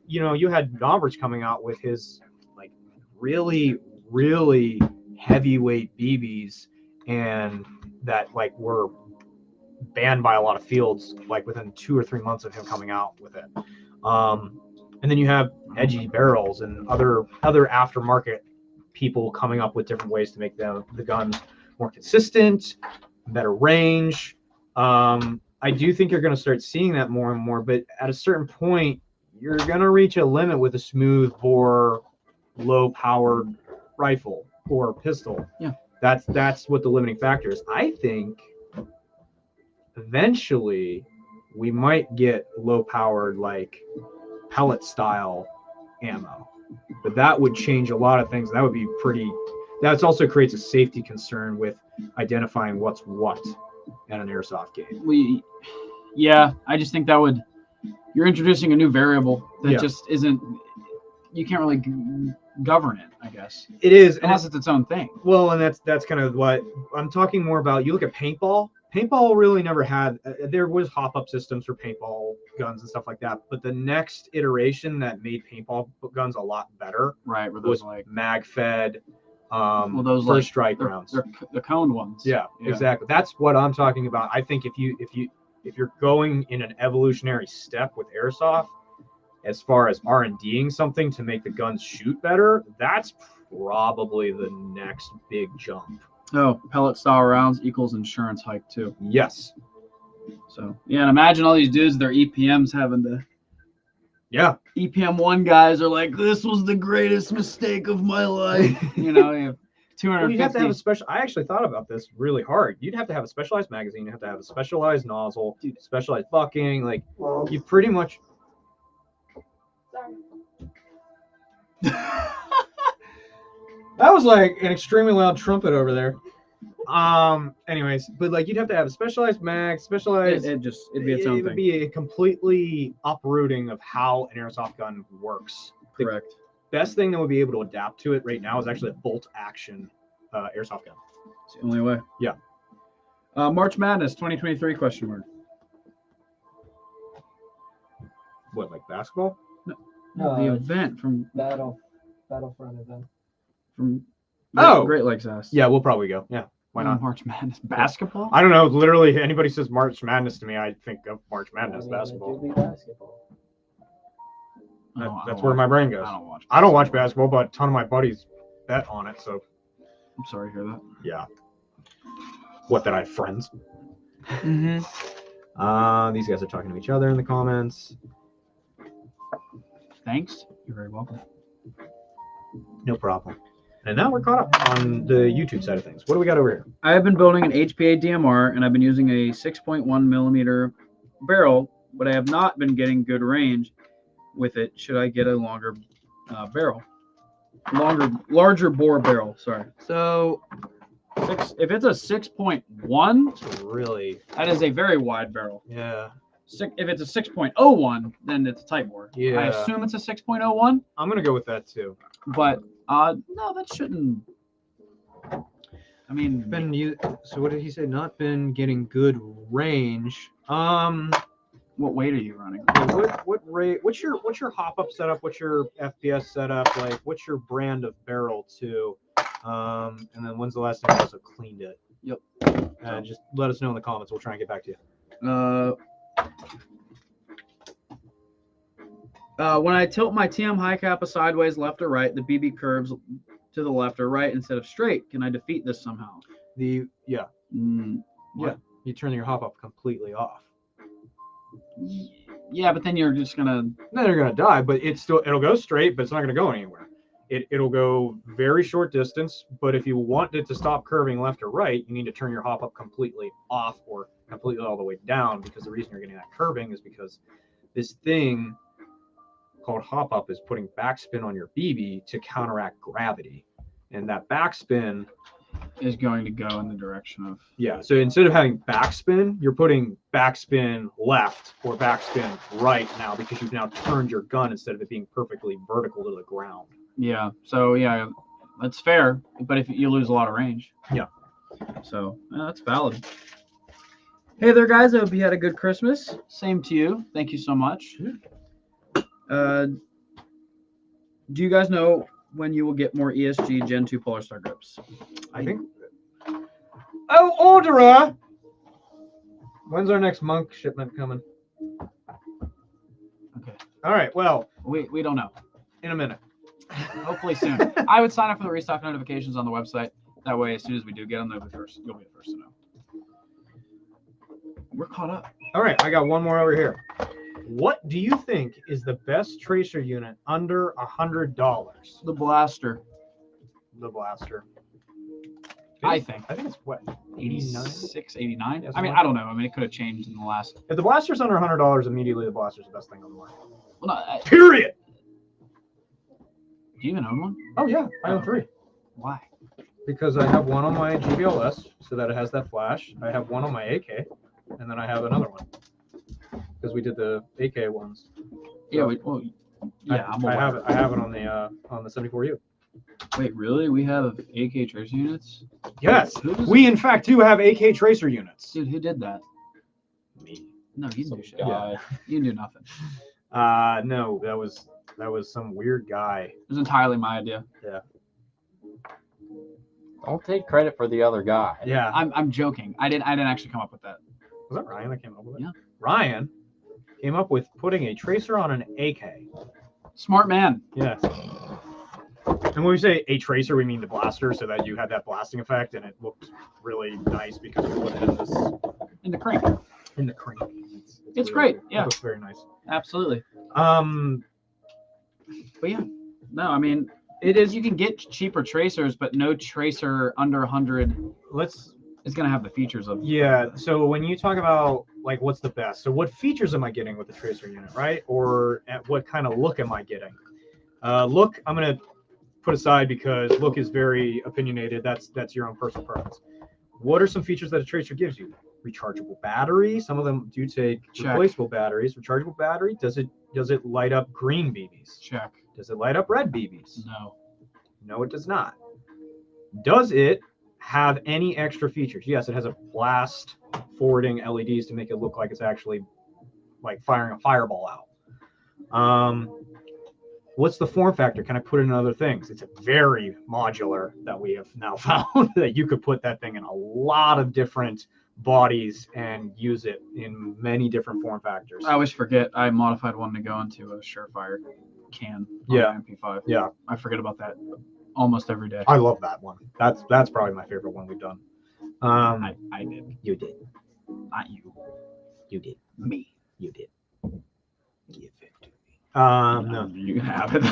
S1: You had Norbert coming out with his like really, really heavyweight BBs and that like were banned by a lot of fields like within 2 or 3 months of him coming out with it. And then you have edgy barrels and other aftermarket people coming up with different ways to make the guns more consistent, better range. I do think you're going to start seeing that more and more, but at a certain point, you're going to reach a limit with a smooth bore, low-powered rifle or pistol.
S2: Yeah.
S1: That's what the limiting factor is. I think eventually we might get low-powered, like pellet style ammo, but that would change a lot of things. That would be pretty. That also creates a safety concern with identifying what's what at an airsoft game.
S2: I just think that you're introducing a new variable that just isn't. You can't really govern it, I guess.
S1: It is,
S2: unless it's its own thing.
S1: Well, and that's kind of what I'm talking more about. You look at paintball. Paintball really never had. There was hop-up systems for paintball guns and stuff like that, but the next iteration that made paintball guns a lot better,
S2: right, were
S1: was
S2: those like
S1: mag-fed,
S2: those
S1: first
S2: like,
S1: strike rounds.
S2: They're the coned ones.
S1: Yeah, exactly. That's what I'm talking about. I think if you're going in an evolutionary step with airsoft, as far as R&Ding something to make the guns shoot better, that's probably the next big jump.
S2: Oh, pellet style rounds equals insurance hike too.
S1: Yes.
S2: So yeah, and imagine all these dudes, their EPMs having to.
S1: Yeah.
S2: EPM 1 guys are like, this was the greatest mistake of my life. You know, you have 250.
S1: Well, you have to have a special. I actually thought about this really hard. You'd have to have a specialized magazine. You have to have a specialized nozzle, specialized bucking. Like, you pretty much. That was like an extremely loud trumpet over there. Anyways, but like you'd have to have a specialized mag, specialized.
S2: It'd be its own thing.
S1: It would be a completely uprooting of how an airsoft gun works.
S2: Correct.
S1: The best thing that would be able to adapt to it right now is actually a bolt action airsoft gun.
S2: It's the only way.
S1: Yeah.
S2: March Madness 2023 question mark.
S1: What, like basketball?
S2: No, the event from
S3: Battlefront event.
S2: from
S1: Oh!
S2: Great Lakes asked.
S1: Yeah, we'll probably go. Yeah. Why not?
S2: March Madness basketball?
S1: I don't know. Literally, anybody says March Madness to me, I think of March Madness basketball.
S3: It do be basketball.
S1: That's where my brain goes.
S2: I don't watch
S1: basketball, but a ton of my buddies bet on it. So
S2: I'm sorry to hear that.
S1: yeah. What, that I have friends?
S2: Mm-hmm.
S1: These guys are talking to each other in the comments.
S2: Thanks. You're very welcome.
S1: No problem. And now we're caught up on the YouTube side of things. What do we got over here?
S2: I have been building an HPA DMR, and I've been using a 6.1 millimeter barrel, but I have not been getting good range with it. Should I get a longer barrel? Larger bore barrel, sorry. So if it's a 6.1,
S1: Really?
S2: that is a very wide barrel.
S1: Yeah.
S2: If it's a 6.01, then it's a tight bore.
S1: Yeah.
S2: I assume it's a 6.01,
S1: I'm going to go with that too.
S2: but no, that shouldn't. I mean,
S1: So what did he say? Not been getting good range.
S2: what weight are you running?
S1: What rate? What's your hop up setup? What's your FPS setup? Like, what's your brand of barrel too? And then when's the last time you also cleaned it?
S2: Yep.
S1: Just let us know in the comments. We'll try and get back to you.
S2: When I tilt my TM high kappa sideways left or right, the BB curves to the left or right instead of straight. Can I defeat this somehow?
S1: Yeah.
S2: What?
S1: You turn your hop up completely off.
S2: Yeah, but then you're just gonna.
S1: Then you're gonna die, but it'll go straight, but it's not gonna go anywhere. It'll go very short distance, but if you want it to stop curving left or right, you need to turn your hop up completely off or completely all the way down, because the reason you're getting that curving is because this thing called hop up is putting backspin on your BB to counteract gravity, and that backspin
S2: is going to go in the direction of.
S1: Yeah, so instead of having backspin, you're putting backspin left or backspin right now, because you've now turned your gun instead of it being perfectly vertical to the ground.
S2: Yeah, so yeah, that's fair, but if you lose a lot of range.
S1: Yeah.
S2: So that's valid. Hey there, guys. I hope you had a good Christmas. Same to you. Thank you so much. Do you guys know when you will get more ESG Gen 2 Polar Star grips.
S1: I think. Oh, orderer! When's our next monk shipment coming?
S2: Okay.
S1: All right. Well,
S2: We don't know.
S1: in a minute.
S2: Hopefully soon. I would sign up for the restock notifications on the website. That way, as soon as we do get them, you'll be the first to know. We're caught up.
S1: All right. I got one more over here. What do you think is the best tracer unit under $100?
S2: The blaster,
S1: The blaster.
S2: I think.
S1: I think it's what?
S2: 86, 89.
S1: Yes,
S2: I mean,
S1: what?
S2: I don't know. I mean, it could have changed in the last.
S1: If the blaster's under $100, immediately the blaster's the best thing on the market.
S2: Well, no,
S1: Period.
S2: do you even own one?
S1: Oh yeah, I own 3.
S2: Why?
S1: Because I have one on my GBLS, so that it has that flash. I have one on my AK, and then I have another one because we did the AK ones.
S2: Yeah.
S1: So
S2: I'm
S1: I
S2: aware.
S1: have it. I have it on the 74U.
S2: Wait, really? We have AK tracer units?
S1: Yes,
S2: Who does
S1: we in fact do have AK tracer units.
S2: Dude, who did that?
S1: Me.
S2: No, you didn't
S4: Some
S2: do shit.
S4: guy.
S2: You didn't do nothing.
S1: No, that was some weird guy.
S2: It was entirely my idea.
S4: Don't take credit for the other guy.
S1: Yeah.
S2: I'm joking. I didn't actually come up with that.
S1: Was that Ryan that came up with it?
S2: Yeah.
S1: Ryan came up with putting a tracer on an AK.
S2: Smart man.
S1: Yes. And when we say a tracer, we mean the blaster, so that you had that blasting effect, and it looked really nice because we put it in this
S2: In the crank.
S1: in the crank.
S2: It's
S1: really
S2: great,
S1: good.
S2: yeah.
S1: It looks very nice.
S2: Absolutely.
S1: But
S2: yeah. No, I mean, it is. You can get cheaper tracers, but no tracer under 100
S1: let's
S2: is going to have the features of.
S1: yeah. So when you talk about like what's the best, so what features am I getting with the tracer unit, right? Or at what kind of look am I getting? Look, I'm gonna put aside because look is very opinionated. That's your own personal preference. What are some features that a tracer gives you? Rechargeable battery. Some of them do take
S2: Check.
S1: replaceable batteries. Rechargeable battery. Does it light up green BBs?
S2: Check.
S1: Does it light up red BBs?
S2: No.
S1: No, it does not. Does it have any extra features? Yes, it has a blast forwarding LEDs to make it look like it's actually like firing a fireball out. What's the form factor? Can I put it in other things? It's a very modular that we have now found that you could put that thing in a lot of different bodies and use it in many different form factors.
S2: I always forget. I modified one to go into a Surefire can. On
S1: Yeah.
S2: the MP5.
S1: Yeah.
S2: I forget about that almost every day.
S1: I love that one. That's probably my favorite one we've done.
S2: I did.
S1: You did.
S2: Not you.
S1: You did.
S2: Me.
S1: You did. Give it to me. No.
S2: You can have it.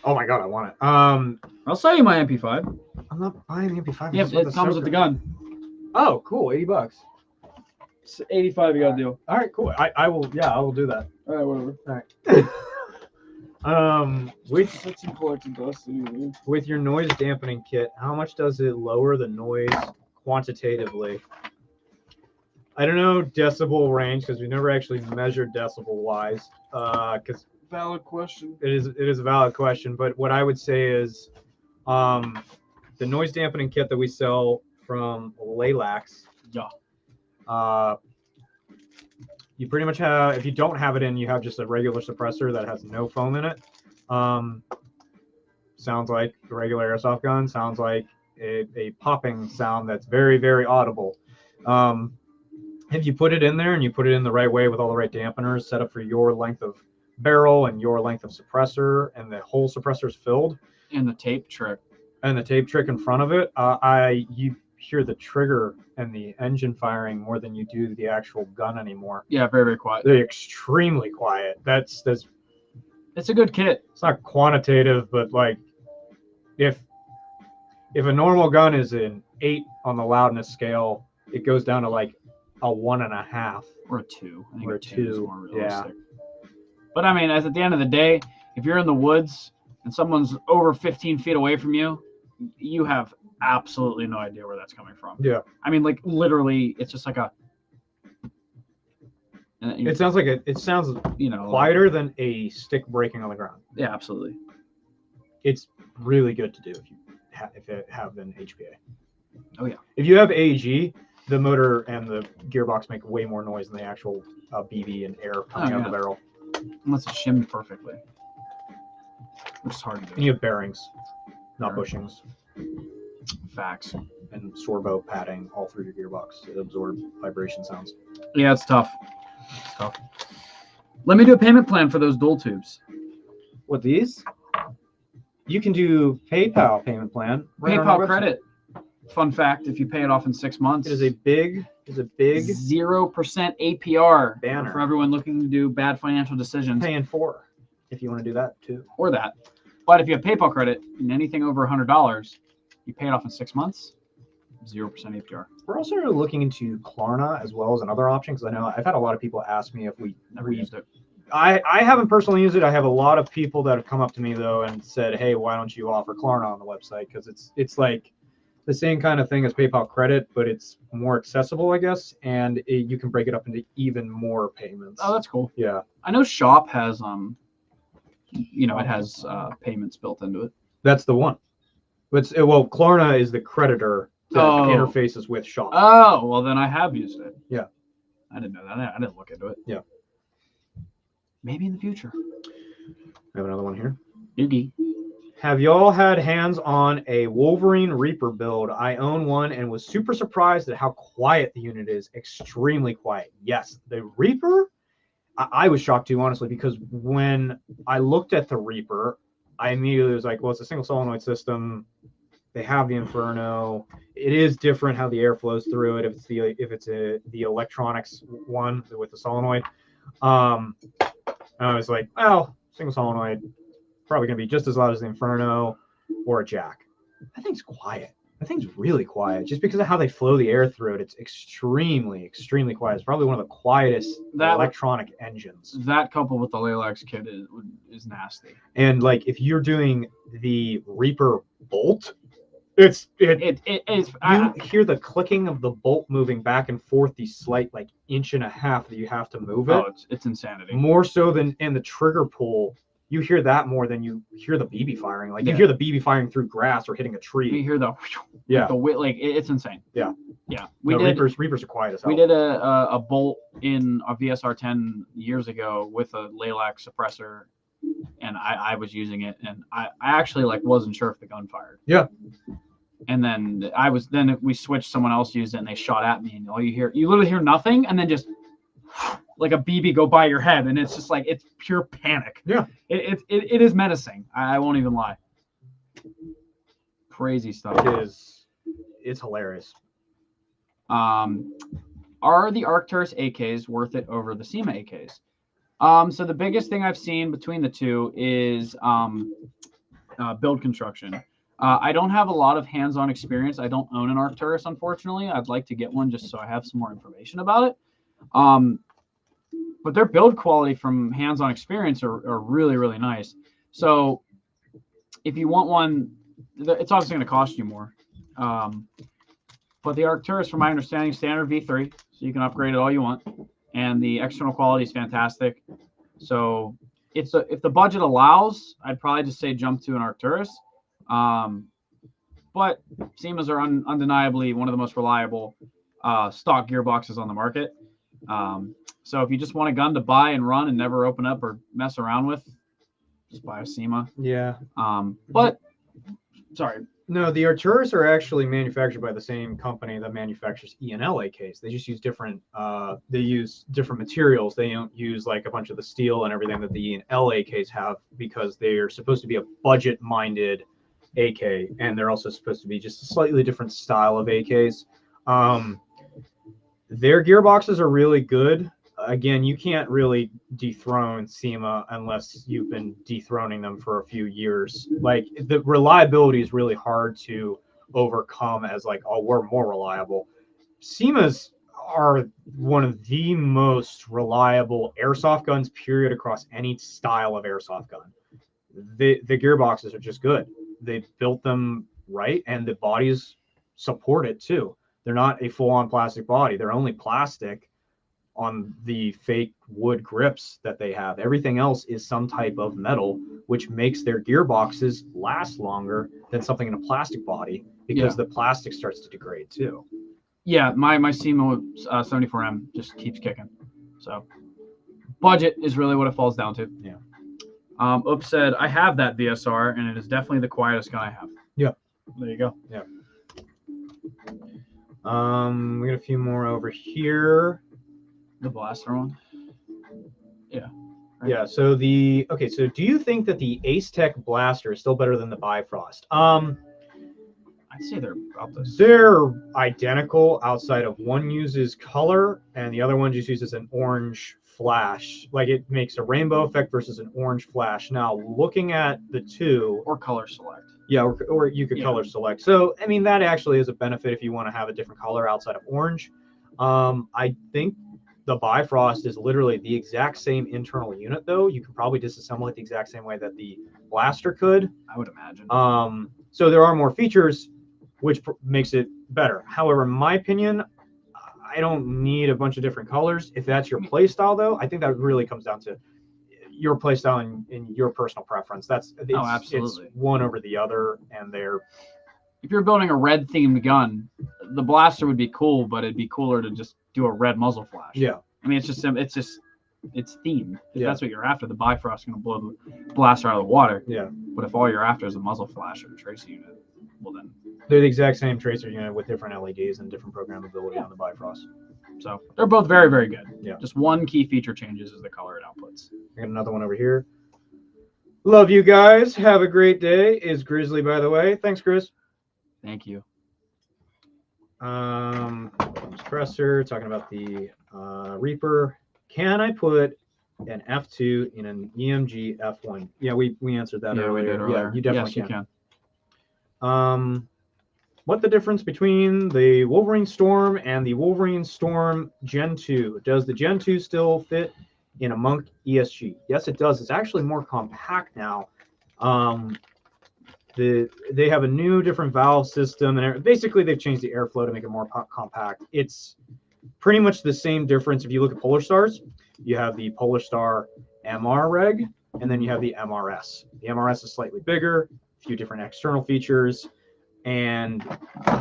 S1: Oh my god, I want it.
S2: I'll sell you my MP5.
S1: I'm not buying the MP5.
S2: Yeah,
S1: This is what
S2: it comes with the gun.
S1: Oh, cool. $80.
S2: It's 85. You got a deal.
S1: All right, cool. I will. Yeah, I will do that.
S2: All right, whatever.
S1: All right.
S2: That's some collecting dust.
S1: With your noise dampening kit, how much does it lower the noise quantitatively? I don't know decibel range because we never actually measured decibel wise. Because
S2: Valid question.
S1: it is a valid question, but what I would say is, the noise dampening kit that we sell from Laylax.
S2: Yeah.
S1: You pretty much have, if you don't have it in, you have just a regular suppressor that has no foam in it. Sounds like a regular airsoft gun. Sounds like a popping sound that's very, very audible. If you put it in there and you put it in the right way with all the right dampeners set up for your length of barrel and your length of suppressor, and the whole suppressor is filled,
S2: And the tape trick.
S1: and the tape trick in front of it, you hear the trigger and the engine firing more than you do the actual gun anymore.
S2: Yeah, very, very quiet.
S1: They're extremely quiet. That's
S2: It's a good kit.
S1: it's not quantitative, but like if a normal gun is an 8 on the loudness scale, it goes down to like a 1.5
S2: Or a 2. I think
S1: or
S2: a
S1: a
S2: 2 is
S1: 2.
S2: more
S1: Yeah.
S2: realistic. But I mean, at the end of the day, if you're in the woods and someone's over 15 feet away from you, you have absolutely no idea where that's coming from.
S1: Yeah.
S2: I mean, like literally, it's just like a.
S1: It sounds like it sounds
S2: you know,
S1: quieter than a stick breaking on the ground.
S2: yeah, absolutely.
S1: It's really good to do if you have an HPA.
S2: Oh yeah.
S1: If you have AEG, the motor and the gearbox make way more noise than the actual BB and air coming out of the barrel.
S2: Unless it's shimmed perfectly, which is hard to
S1: And
S2: do.
S1: you have bearings. not
S2: Sure.
S1: bushings.
S2: Facts.
S1: And Sorbo padding all through your gearbox to absorb vibration sounds.
S2: Yeah, it's tough. It's tough. Let me do a payment plan for those dual tubes.
S1: What, these? You can do PayPal payment plan. Right on our
S2: PayPal
S1: website.
S2: credit. Fun fact: if you pay it off in 6 months,
S1: It is a big
S2: 0% APR
S1: Banner.
S2: for everyone looking to do bad financial decisions
S1: paying for if you want to do that too.
S2: or that. But if you have PayPal credit and anything over $100, you pay it off in 6 months, 0% APR.
S1: We're also looking into Klarna as well as another option because I know I've had a lot of people ask me if we
S2: Never used it.
S1: I haven't personally used it. I have a lot of people that have come up to me though and said, "Hey, why don't you offer Klarna on the website?" Because it's like the same kind of thing as PayPal credit, but it's more accessible, I guess, and you can break it up into even more payments.
S2: Oh, that's cool.
S1: Yeah,
S2: I know Shop has it has payments built into it.
S1: that's the one. But well, Klarna is the creditor that interfaces with Shop.
S2: Oh, well then I have used it.
S1: Yeah.
S2: I didn't know that. I didn't look into it.
S1: Yeah.
S2: Maybe in the future.
S1: I have another one here.
S2: Doogie.
S1: Have y'all had hands on a Wolverine Reaper build? I own one and was super surprised at how quiet the unit is. Extremely quiet. Yes, the Reaper, I was shocked too, honestly, because when I looked at the Reaper, I immediately was like, well, it's a single solenoid system. They have the Inferno. It is different how the air flows through it if it's the electronics one with the solenoid. And I was like, well, single solenoid, probably going to be just as loud as the Inferno or a Jack. That thing's quiet. That thing's really quiet. Just because of how they flow the air through it, it's extremely, extremely quiet. It's probably one of the quietest electronic engines.
S2: That coupled with the Lalax kit is nasty.
S1: And like if you're doing the Reaper bolt, it is. You hear the clicking of the bolt moving back and forth, the slight like inch and a half that you have to move it.
S2: Oh, it's insanity.
S1: More so than in the trigger pull. You hear that more than you hear the BB firing. Like
S2: Yeah.
S1: you hear the BB firing through grass or hitting a tree.
S2: You hear the
S1: Yeah.
S2: It's insane.
S1: Yeah.
S2: Yeah.
S1: Reapers are quiet as hell.
S2: We did a bolt in a VSR-10 years ago with a Lalax suppressor, and I was using it, and I actually like wasn't sure if the gun fired.
S1: Yeah.
S2: And then we switched, someone else used it, and they shot at me, and all you literally hear nothing, and then just like a BB go by your head, and it's just like it's pure panic.
S1: Yeah.
S2: It is menacing. I won't even lie. Crazy stuff.
S1: It is. It's hilarious.
S2: Are the Arcturus AKs worth it over the SEMA AKs? So the biggest thing I've seen between the two is build construction. I don't have a lot of hands-on experience. I don't own an Arcturus, unfortunately. I'd like to get one just so I have some more information about it. But their build quality from hands-on experience are really, really nice. So if you want one, it's obviously going to cost you more. But the Arcturus, from my understanding, standard V3, so you can upgrade it all you want. And the external quality is fantastic. So if the budget allows, I'd probably just say jump to an Arcturus. But SEMAs are undeniably one of the most reliable stock gearboxes on the market. So if you just want a gun to buy and run and never open up or mess around with, just buy a SEMA.
S1: Yeah.
S2: But sorry.
S1: No, the Arcturus are actually manufactured by the same company that manufactures E&L AKs. They just use different materials. They don't use like a bunch of the steel and everything that the E&L AKs have because they are supposed to be a budget-minded AK, and they're also supposed to be just a slightly different style of AKs. Their gearboxes are really good. Again, you can't really dethrone SEMA unless you've been dethroning them for a few years. Like the reliability is really hard to overcome as like, oh, we're more reliable. SEMAs are one of the most reliable airsoft guns, period, across any style of airsoft gun. The gearboxes are just good. They built them right, and the bodies support it too. They're not a full-on plastic body. They're only plastic on the fake wood grips that they have. Everything else is some type of metal, which makes their gearboxes last longer than something in a plastic body because the plastic starts to degrade too.
S2: Yeah, my SEMA 74M just keeps kicking. So budget is really what it falls down to.
S1: Yeah.
S2: Oops said, I have that VSR, and it is definitely the quietest gun I have. There you go.
S1: We got a few more over here.
S2: The blaster one. Right.
S1: Yeah. So so do you think that the Ace Tech blaster is still better than the Bifrost?
S2: I'd say they're about the
S1: They're identical outside of one uses color and the other one just uses an orange flash. Like it makes a rainbow effect versus an orange flash. Now looking at the two,
S2: or color select.
S1: yeah, or you could
S2: Yeah.
S1: color select. So I mean that actually is a benefit if you want to have a different color outside of orange. I think the Bifrost is literally the exact same internal unit though. You can probably disassemble it the exact same way that the blaster could.
S2: I would imagine.
S1: So there are more features, which makes it better. However, in my opinion, I don't need a bunch of different colors. If that's your play style, though, I think that really comes down to your play style and your personal preference.
S2: Absolutely.
S1: It's one over the other, and
S2: If you're building a red themed gun, the blaster would be cool, but it'd be cooler to just do a red muzzle flash.
S1: yeah.
S2: I mean, it's themed. If
S1: Yeah.
S2: that's what you're after, the Bifrost is going to blow the blaster out of the water.
S1: Yeah.
S2: But if all you're after is a muzzle flash or a tracer unit, well then.
S1: They're the exact same tracer unit with different LEDs and different programmability on the Bifrost.
S2: So they're both very, very good.
S1: Yeah.
S2: Just one key feature changes is the color it outputs.
S1: I got another one over here. Love you guys. Have a great day. Is Grizzly, by the way. Thanks, Chris.
S2: Thank you.
S1: Suppressor, talking about the Reaper. Can I put an F2 in an EMG F1? Yeah, we answered that
S2: Yeah,
S1: earlier.
S2: we did earlier.
S1: Yeah, you definitely
S2: Yes, you
S1: can. What the difference between the Wolverine Storm and the Wolverine Storm Gen 2? Does the Gen 2 still fit in a Monk ESG? Yes, it does. It's actually more compact now. They have a new different valve system, and basically they've changed the airflow to make it more compact. It's pretty much the same difference. If you look at Polar Stars, you have the Polar Star MR reg, and then you have the MRS. The MRS is slightly bigger, a few different external features, and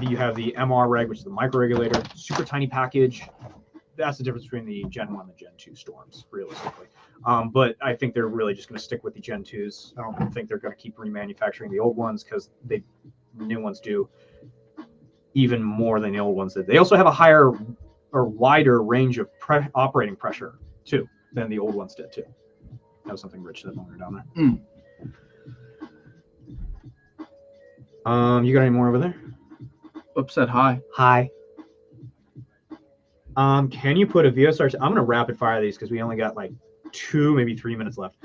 S1: you have the MR reg, which is the micro regulator, super tiny package. That's the difference between the Gen 1 and the Gen 2 Storms, realistically. But I think they're really just going to stick with the Gen 2s. I don't think they're going to keep remanufacturing the old ones because the new ones do even more than the old ones did. They also have a higher or wider range of operating pressure, too, than the old ones did, too. That was something Rich said when we were down there. You got any more over there?
S2: Oops, said hi.
S1: Hi. Can you put a VSR? I'm gonna rapid fire these because we only got like 2, maybe 3 minutes left.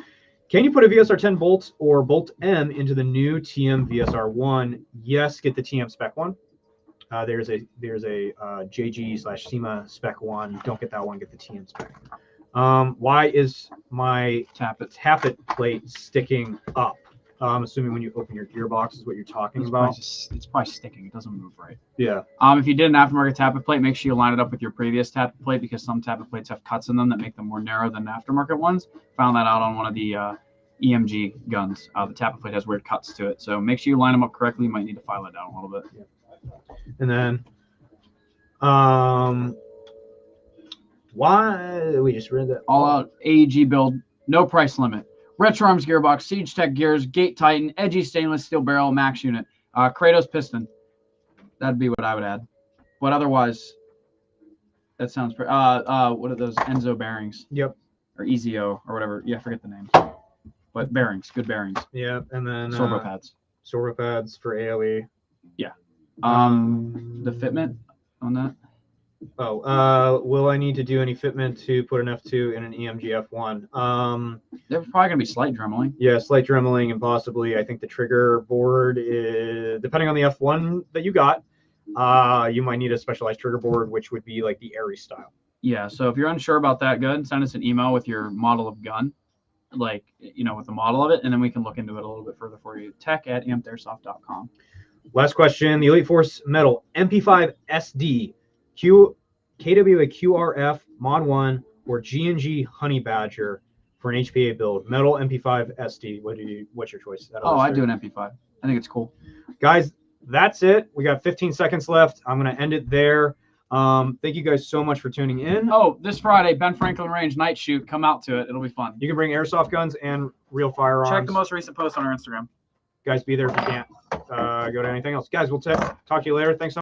S1: Can you put a VSR 10 bolt or bolt M into the new TM VSR 1? Yes, get the TM spec 1. There's a JG/SEMA spec 1. Don't get that one. Get the TM spec. Why is my tappet plate sticking up? I'm assuming when you open your gearbox is what you're talking about.
S2: It's probably sticking. It doesn't move right.
S1: Yeah.
S2: If you did an aftermarket tappet plate, make sure you line it up with your previous tappet plate because some tappet plates have cuts in them that make them more narrow than aftermarket ones. Found that out on one of the EMG guns. The tappet plate has weird cuts to it. So make sure you line them up correctly. You might need to file it down a little bit.
S1: Yeah. And then, why we just read that
S2: all out AEG build, no price limit. Retro Arms gearbox, Siege Tech gears, Gate Titan, edgy stainless steel barrel, max unit, Kratos piston. That'd be what I would add. But otherwise, that sounds pretty. What are those Enzo bearings? Yep. Or EZO or whatever. Yeah, I forget the names. But bearings, good bearings.
S1: Yeah, and then
S2: Sorbo pads.
S1: Sorbo pads for AOE.
S2: Yeah. The fitment on that.
S1: Will I need to do any fitment to put an F2 in an EMG F1?
S2: There's probably gonna be slight dremeling.
S1: Yeah, slight dremeling, and possibly I think the trigger board is, depending on the F1 that you got, you might need a specialized trigger board, which would be like the Aries style.
S2: Yeah, so if you're unsure about that, go ahead and send us an email with your model of gun, like, with the model of it, and then we can look into it a little bit further for you. tech@amped-airsoft.com.
S1: Last question: the Elite Force Metal MP5 SD, KWA QRF Mod 1 or G&G Honey Badger for an HPA build. Metal MP5 SD. What's your choice?
S2: I do an MP5. I think it's cool.
S1: Guys, that's it. We got 15 seconds left. I'm going to end it there. Thank you guys so much for tuning in.
S2: Oh, this Friday, Ben Franklin Range night shoot. Come out to it. It'll be fun.
S1: You can bring airsoft guns and real firearms.
S2: Check the most recent post on our Instagram.
S1: Guys, be there if you can't go to anything else. Guys, we'll talk to you later. Thanks so much.